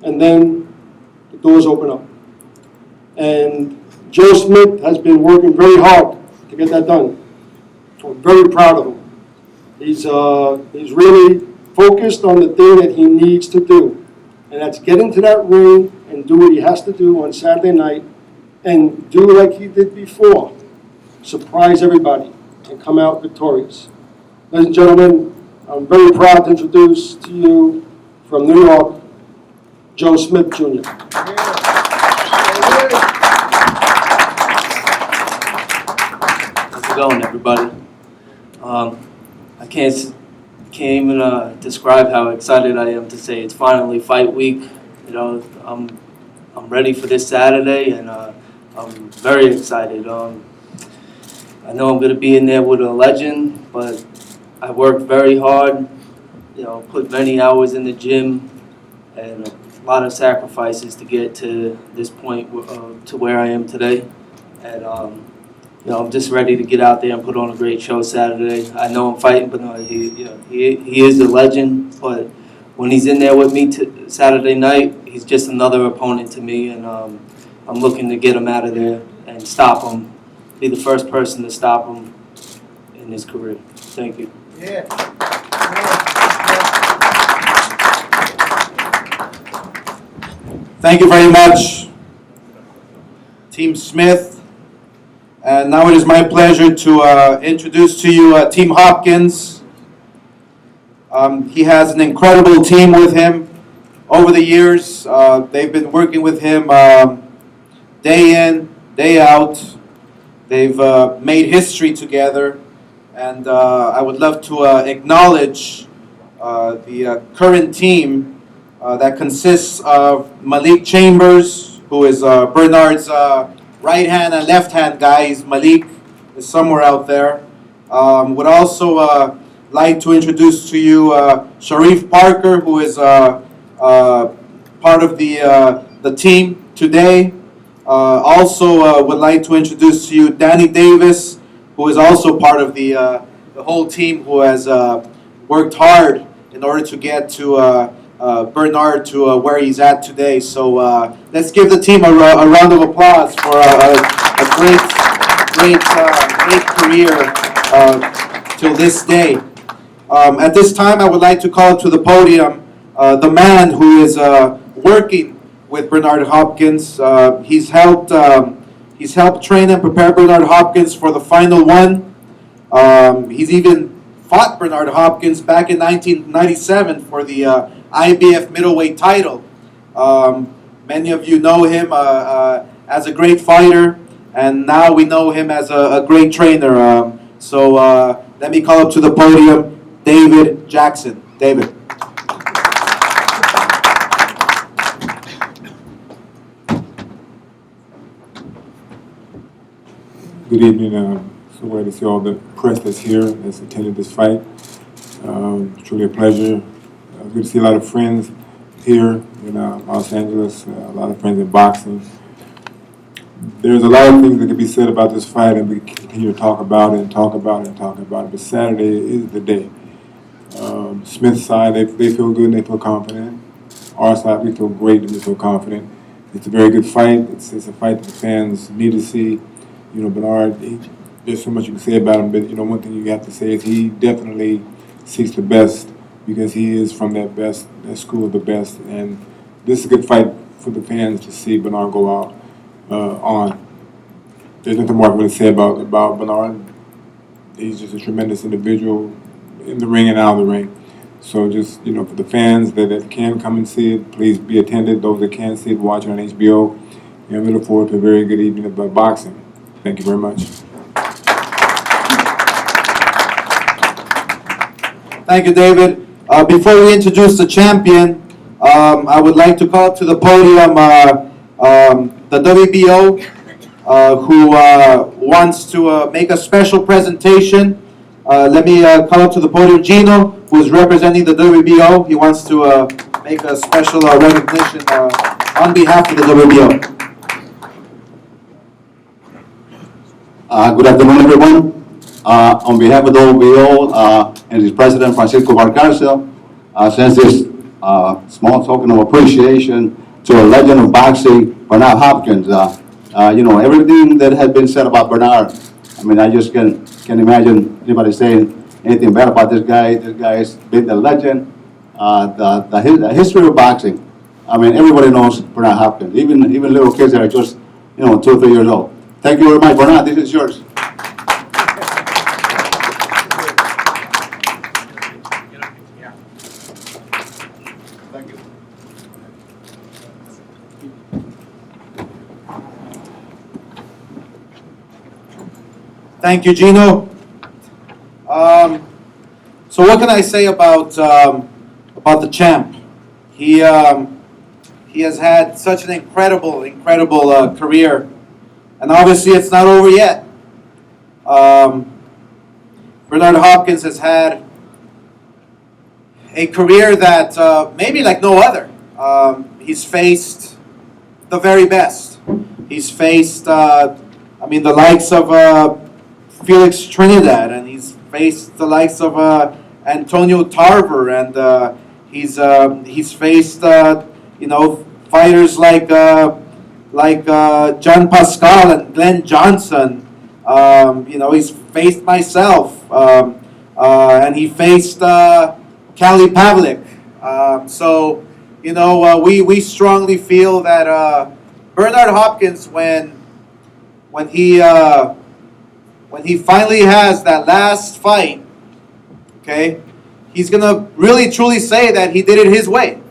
And then the doors open up. And Joe Smith has been working very hard to get that done. So I'm very proud of him. He's really focused on the thing that he needs to do. And that's get into that ring and do what he has to do on Saturday night and do like he did before. Surprise everybody and come out victorious. Ladies and gentlemen, I'm very proud to introduce to you from New York, Joe Smith, Jr. How's it going, everybody? I can't even describe how excited I am to say it's finally fight week. I'm ready for this Saturday, and I'm very excited. I know I'm going to be in there with a legend, but I worked very hard. put many hours in the gym and a lot of sacrifices to get to this point to where I am today. And I'm just ready to get out there and put on a great show Saturday. I know I'm fighting, but he is a legend. But when he's in there with me Saturday night, he's just another opponent to me, and I'm looking to get him out of there and stop him. Be the first person to stop him in his career. Thank you. Thank you very much, Team Smith. And now it is my pleasure to introduce to you Team Hopkins. He has an incredible team with him over the years. They've been working with him day in, day out. They've made history together. And I would love to acknowledge the current team that consists of Malik Chambers, who is Bernard's right hand and left hand guy. Malik is somewhere out there. Would also like to introduce to you Sharif Parker, who is part of the team today. Also would like to introduce to you Danny Davis, who is also part of the whole team, who has worked hard in order to get to Bernard to where he's at today. So let's give the team a round of applause for a great career till this day. At this time, I would like to call to the podium the man who is working with Bernard Hopkins. He's helped train and prepare Bernard Hopkins for the final one. He's even fought Bernard Hopkins back in 1997 for the IBF middleweight title. Many of you know him as a great fighter, and now we know him as a great trainer. So let me call up to the podium David Jackson. David. Good evening. So glad to see all the press that's here, that's attended this fight. Truly a pleasure. Good to see a lot of friends here in Los Angeles, a lot of friends in boxing. There's a lot of things that can be said about this fight, and we continue to talk about it and talk about it and talk about it, but Saturday is the day. Smith's side, they feel good and they feel confident. Our side, we feel great and we feel confident. It's a very good fight. It's a fight that the fans need to see. Bernard, there's so much you can say about him, but one thing you have to say is he definitely seeks the best, because he is from that school of the best. And this is a good fight for the fans to see Bernard go out on. There's nothing more I can really say about Bernard. He's just a tremendous individual in the ring and out of the ring. So just, for the fans that can come and see it, please be attended. Those that can't see it, watch it on HBO. And we look forward to a very good evening of boxing. Thank you very much. Thank you, David. Before we introduce the champion, I would like to call up to the podium the WBO, who wants to make a special presentation. Let me call up to the podium Gino, who is representing the WBO. He wants to make a special recognition on behalf of the WBO. Good afternoon, everyone. On behalf of the WBO and its president, Francisco Valcarcel, sends this small token of appreciation to a legend of boxing, Bernard Hopkins. Everything that has been said about Bernard, I just can't imagine anybody saying anything bad about this guy. This guy has been the legend, the history of boxing. Everybody knows Bernard Hopkins, even little kids that are just 2 or 3 years old. Thank you very much, Bernard. This is yours. Thank you. Thank you, Gino. So what can I say about the champ? He has had such an incredible career. And obviously, it's not over yet. Bernard Hopkins has had a career that maybe like no other. He's faced the very best. He's faced, the likes of Felix Trinidad, and he's faced the likes of Antonio Tarver, and he's faced fighters like John Pascal and Glenn Johnson. He's faced myself, and he faced Kali Pavlik. We strongly feel that Bernard Hopkins, when he finally has that last fight, okay, he's gonna really truly say that he did it his way.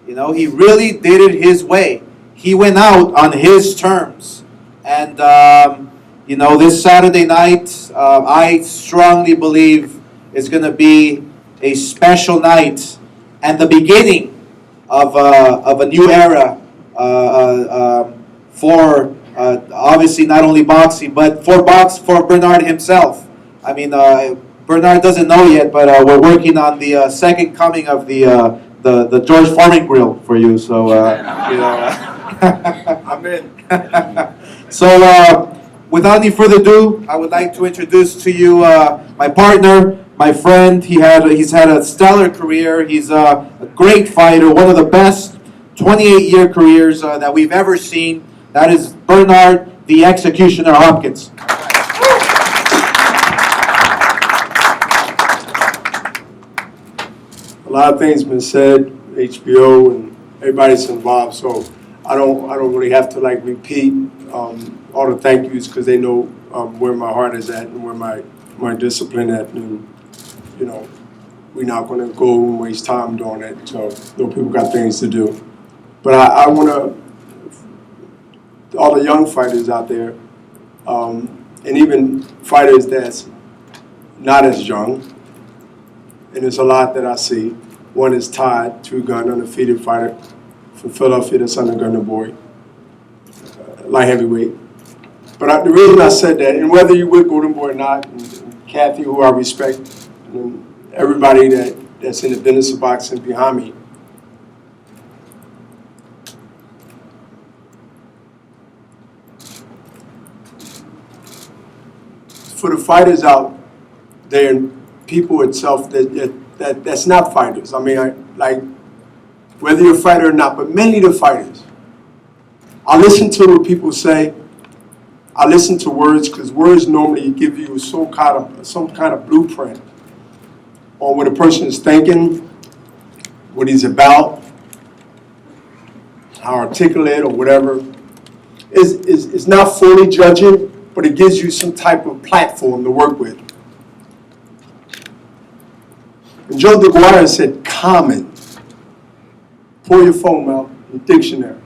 He really did it his way. He went out on his terms, and this Saturday night, I strongly believe is gonna be a special night and the beginning of a new era for obviously not only boxing, but for Bernard himself. Bernard doesn't know yet, but we're working on the second coming of the George Foreman grill for you. So I'm in. So without any further ado, I would like to introduce to you my partner, my friend. He's had a stellar career. He's a great fighter, one of the best 28-year careers that we've ever seen. That is Bernard the Executioner Hopkins. A lot of things been said, HBO and everybody's involved, so I don't really have to repeat all the thank yous, because they know where my heart is at and where my discipline at, and we're not going to go and waste time doing it. So people got things to do, but I want to, all the young fighters out there, and even fighters that's not as young. And there's a lot that I see. One is Todd, two-gun, undefeated fighter from Philadelphia, that's under Gunner Boy, light heavyweight. But the reason I said that, and whether you're with Golden Boy or not, and Kathy, who I respect, and everybody that's in the business of boxing behind me, for the fighters out there, and people itself that's not fighters. Whether you're a fighter or not, but mainly the fighters. I listen to what people say. I listen to words, because words normally give you some kind of blueprint on what a person is thinking, what he's about, how articulate or whatever. It's not fully judging, but it gives you some type of platform to work with. And Joe DeGuara said common. Pull your phone out, your dictionary.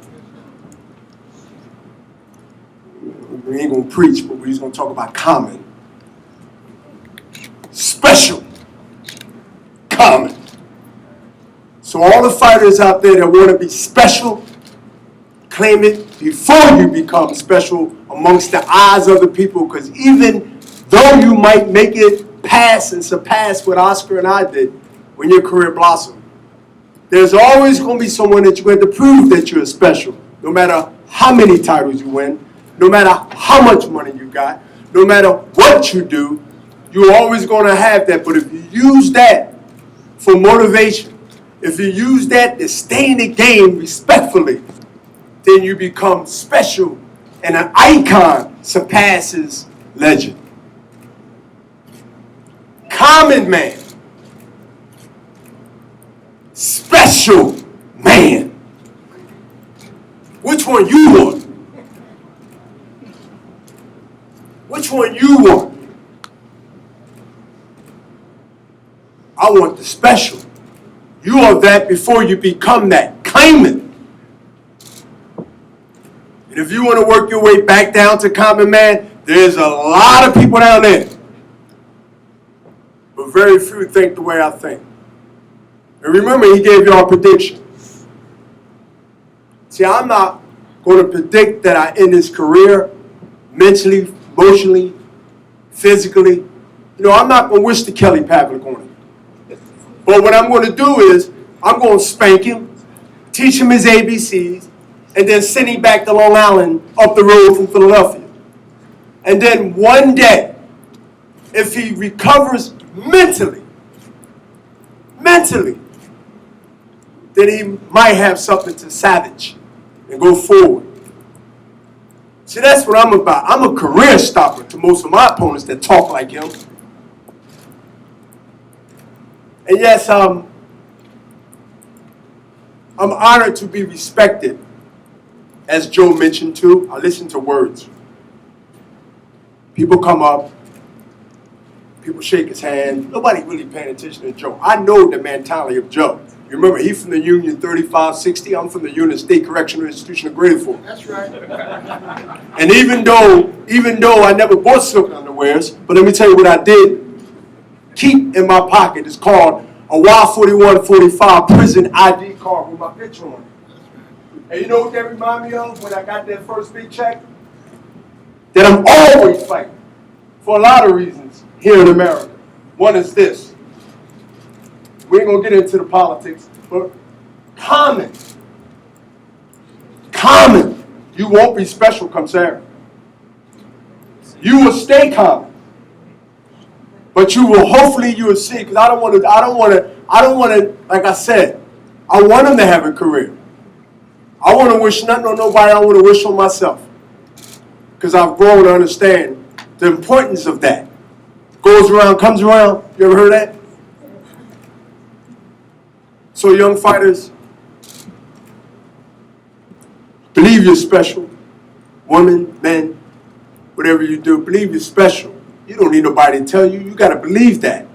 We ain't going to preach, but we're just going to talk about common. Special. Common. So all the fighters out there that want to be special, claim it before you become special amongst the eyes of the people, because even though you might make it pass and surpass what Oscar and I did when your career blossomed, there's always going to be someone that you have to prove that you're special, no matter how many titles you win, no matter how much money you got, no matter what you do, you're always going to have that. But if you use that for motivation, if you use that to stay in the game respectfully, then you become special, and an icon surpasses legend. Common man. Special man. Which one you want? Which one you want? I want the special. You are that before you become that. Claim it. And if you want to work your way back down to common man, there's a lot of people down there. But very few think the way I think. And remember, he gave y'all a prediction. See, I'm not going to predict that I end this career mentally, emotionally, physically. I'm not going to wish the Kelly Pavlik on it. But what I'm going to do is I'm going to spank him, teach him his ABCs, and then send him back to Long Island up the road from Philadelphia. And then one day, if he recovers mentally, then he might have something to salvage and go forward. See, that's what I'm about. I'm a career stopper to most of my opponents that talk like him. And yes, I'm honored to be respected. As Joe mentioned too, I listen to words. People come up, people shake his hand. Nobody really paying attention to Joe. I know the mentality of Joe. You remember, he's from the Union 3560. I'm from the Union State Correctional Institution of Greater Falls. That's right. And even though I never bought silk underwears, but let me tell you what I did keep in my pocket. It's called a Y4145 prison ID card with my picture on it. And you know what that reminded me of when I got that first big check? That I'm always fighting for a lot of reasons here in America. One is this. We ain't gonna get into the politics, but common. You won't be special come Saturday. You will stay common. But you will, hopefully you will see, because I don't want to, like I said, I want him to have a career. I want to wish nothing on nobody, I want to wish on myself. Because I've grown to understand the importance of that. Goes around, comes around. You ever heard that? So young fighters, believe you're special. Women, men, whatever you do, believe you're special. You don't need nobody to tell you. You got to believe that.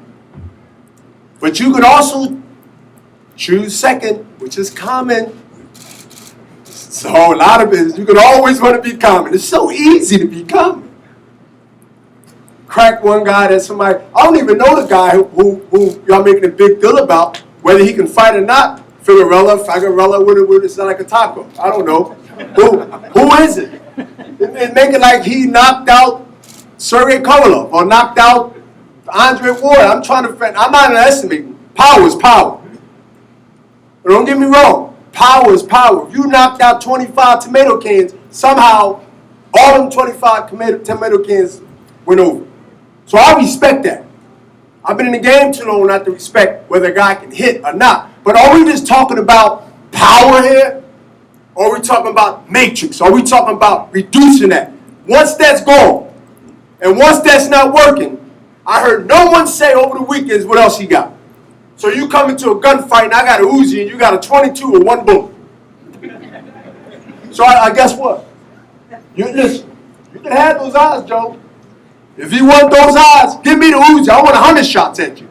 But you could also choose second, which is common. So a lot of it, you could always want to be common. It's so easy to be common. Crack one guy that somebody, I don't even know the guy who y'all making a big deal about, whether he can fight or not. Fagarella, what it's not like a taco. I don't know. Who is it? And make it like he knocked out Sergey Kovalev or knocked out Andre Ward. I'm not underestimating. Power is power. But don't get me wrong. Power is power. If you knocked out 25 tomato cans, somehow all them 25 tomato cans went over. So I respect that. I've been in the game too long not to respect whether a guy can hit or not. But are we just talking about power here? Or are we talking about matrix? Are we talking about reducing that? Once that's gone, and once that's not working, I heard no one say over the weekends what else he got. So you come into a gunfight and I got a Uzi and you got a 22 with one bullet. So I guess what? You can have those eyes, Joe. If you want those eyes, give me the Uzi. I want 100 shots at you.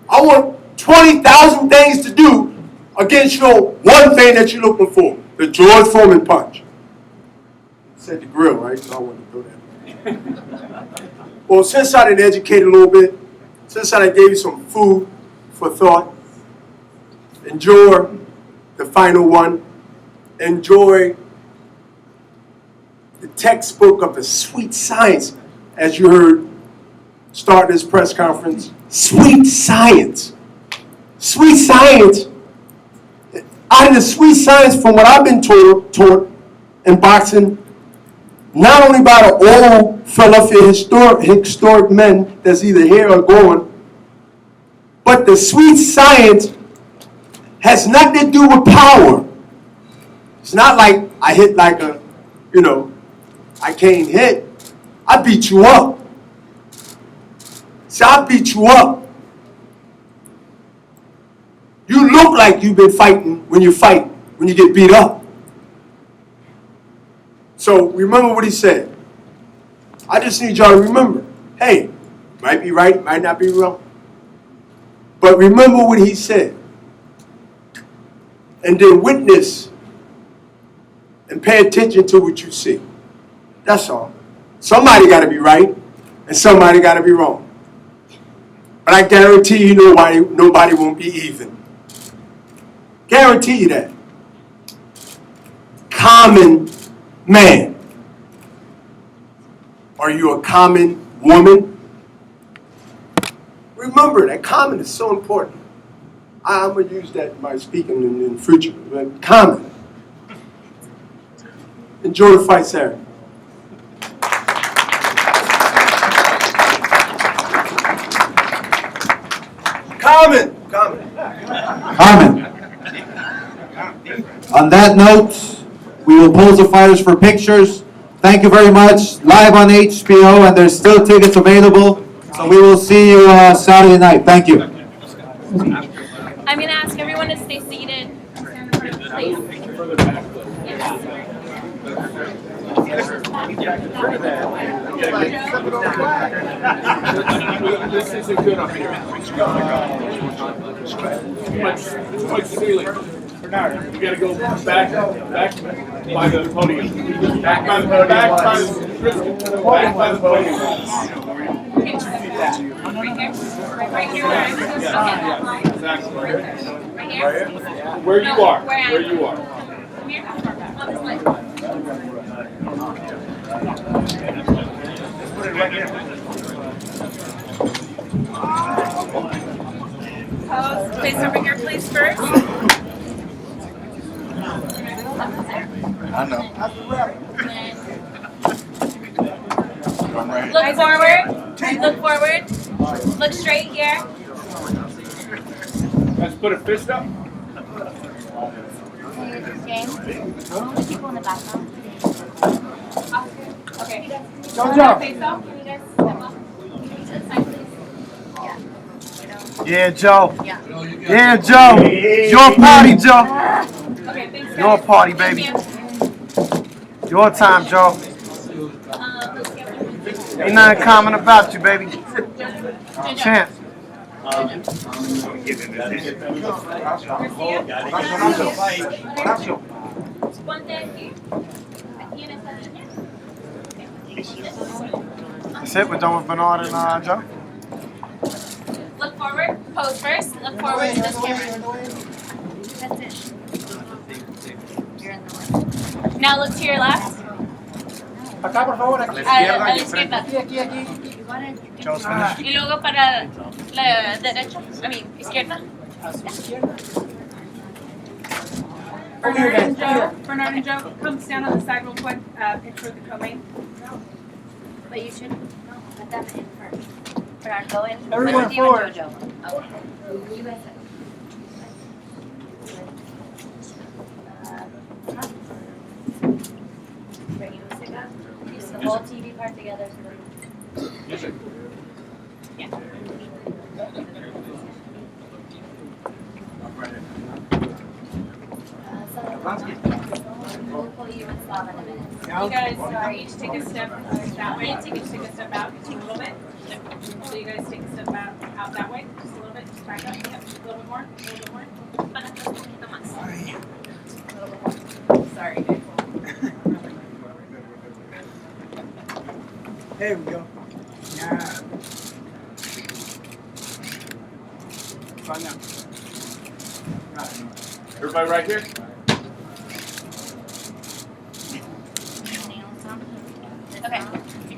I want 20,000 things to do against your one thing that you're looking for, the George Foreman punch. Said the grill, right? So I want to do that. Well, since I didn't educate a little bit, since I gave you some food for thought, enjoy the final one. Enjoy the textbook of the sweet science, as you heard start this press conference. Sweet science. Sweet science. Out of the sweet science, from what I've been taught in boxing, not only by the old Philadelphia historic men that's either here or gone, but the sweet science has nothing to do with power. It's not like I hit like a, I can't hit. I beat you up. See, I beat you up. You look like you've been fighting when you fight, when you get beat up. So remember what he said. I just need y'all to remember. Hey, might be right, might not be wrong. But remember what he said. And then witness and pay attention to what you see. That's all. Somebody got to be right and somebody got to be wrong. But I guarantee you nobody won't be even. Guarantee you that. Common man. Are you a common woman? remember that comment is so important. I'm going to use that in my speaking in the future. But comment. Enjoy the fight, Saturday. Comment. On that note, we will pose the fighters for pictures. Thank you very much. Live on HBO, and there's still tickets available. So we will see you Saturday night. Thank you. I'm going to ask everyone to stay seated. Please. This isn't good up here. Too much ceiling. Bernard, you gotta go back by the podium. Back by the podium. Right here. Exactly. Right here? Where you are. Where you are. Come here. On this leg. Put it right here. Pose. Face over here, please, first. I know. Look forward. Look forward. Look straight here. Let's put a fist up. James. People in the background. Okay. Face off. Can you guys step up? To the side, please. Yeah, Joe. Yeah. Yeah, Joe. Your party, Joe. Okay, thanks, guys. Your party, baby. Your time, Joe. Ain't nothing common about you, baby. Champ. That's it. We're done with Bernard and Joe. Look forward. Pose first. Look forward to this camera. That's it. You're in the way. Now look to your left. Acá, por favor. A la izquierda. Y luego para la derecha. Izquierda. Bernard and Joe, come stand on the side real quick. Picture of the co-main. But you should put them in first. Bernard, go in. Everyone You forward. and Joe. Okay. You guys. Bring your music up. Use the whole TV part together. Music. Yeah. We'll pull you and Slav in a minute. You guys each take a step that way. Take a step out just a little bit. So you guys take a step out that way. Just a little bit. Just back up. Yep. A little bit more. A little bit more. Sorry. There we go. Yeah. Everybody right here? Okay.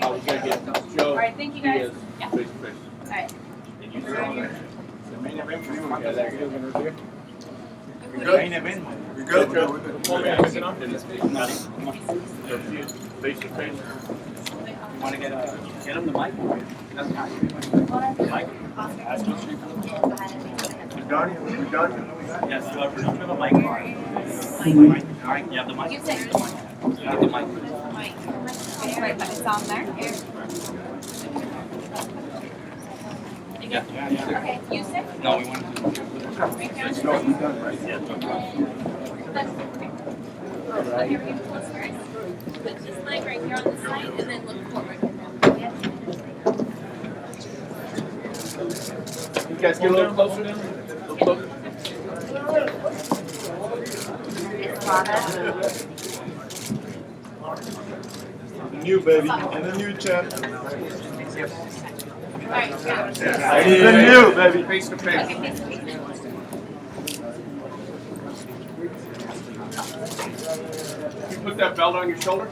Oh, we gotta get Joe. All right. Thank you guys. Yeah. Face to face. All right. And you right here. Main event for you. You good? Face to face. Want to get him the mic? You done? Yes, you have the mic. All right, you have the mic. You say. You have the mic. Right, but it's on there. Okay, you sit. No, we want to. Right down. Okay, we're gonna close first. Put this leg right here on the side and then look forward. You guys get a little closer then? A little closer. New baby, and a new champ. Alright, yeah. The new baby. Face to face. Okay, face to face. You put that belt on your shoulder?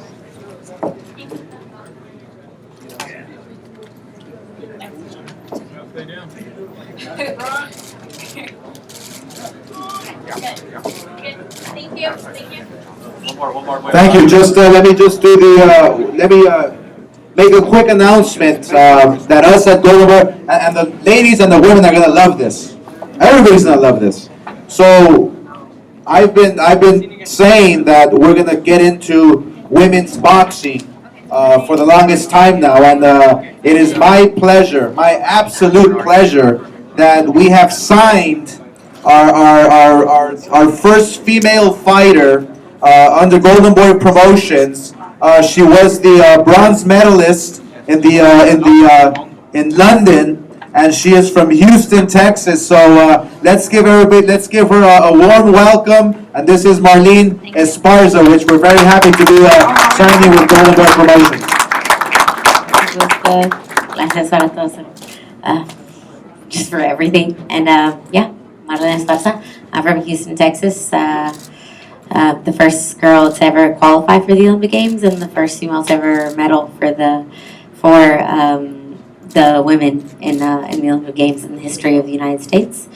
Thank you. Thank you. One more. Thank you. Just let me just do the let me make a quick announcement that us at Goldenberg and the ladies and the women are gonna love this. Everybody's gonna love this. So I've been saying that we're gonna get into women's boxing for the longest time now, and it is my pleasure, my absolute pleasure, that we have signed our first female fighter under Golden Boy Promotions. She was the bronze medalist in London, and she is from Houston, Texas. So let's give her a warm welcome. And this is Marlene Esparza, which we're very happy to be signing with Golden Boy Promotions. Gracias para todos. Just for everything. And yeah, Marlene Esparza. I'm from Houston, Texas. The first girl to ever qualify for the Olympic Games and the first female to ever medal for the women in the Olympic Games in the history of the United States.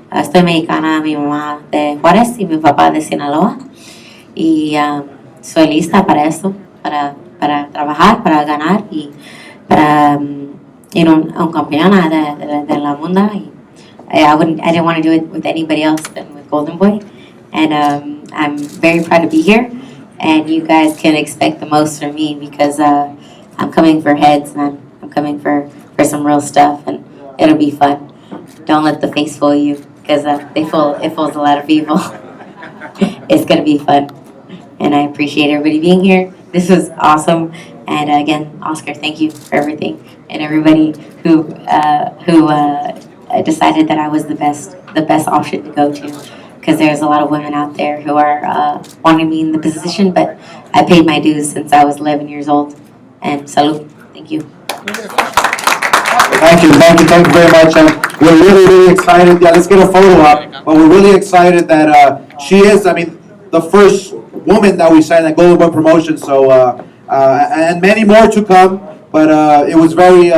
Estoy mexicana, mi mamá de Juárez y mi papá de Sinaloa. Y soy lista para esto, para trabajar, para ganar y para ir un campeona de la mundo. Y I didn't want to do it with anybody else than with Golden Boy. And I'm very proud to be here. And you guys can expect the most from me because I'm coming for heads and I'm coming for some real stuff, and it'll be fun. Don't let the face fool you, because it fools a lot of people. It's gonna be fun, and I appreciate everybody being here. This was awesome, and again, Oscar, thank you for everything, and everybody who decided that I was the best option to go to, because there's a lot of women out there who are wanting me in the position, but I paid my dues since I was 11 years old. And salud. Thank you. Thank you very much. And we're really excited. Yeah, let's get a photo up. But we're really excited that she is, the first woman that we signed at Golden Boy Promotions. So, and many more to come. But it was very,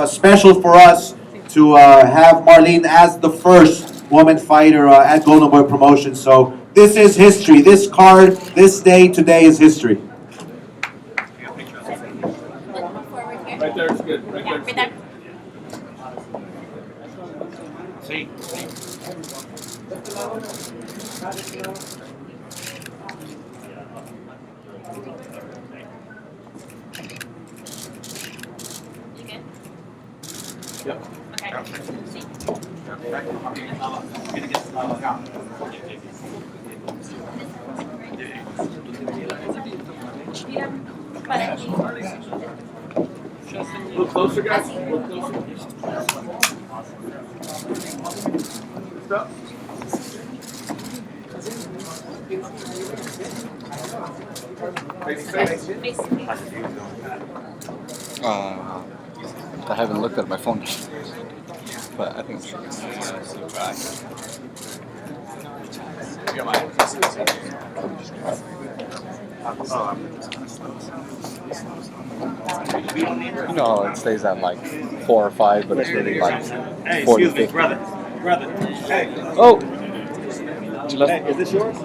special for us to have Marlene as the first woman fighter at Golden Boy Promotions. So this is history. This card, this day today is history. Right there is good. Right there. Right there. See. You good? Yep. Look closer, guys. Look closer. Stop. I haven't looked at my phone, but I think it's you know, it stays at like 4 or 5, but it's really like 40, 50. Brother. Hey. Oh! Hey, is this yours?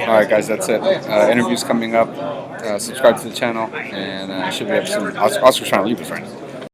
Alright guys, that's it. Interviews coming up. Subscribe to the channel, and should we have some... Oscar's trying to leave us right now.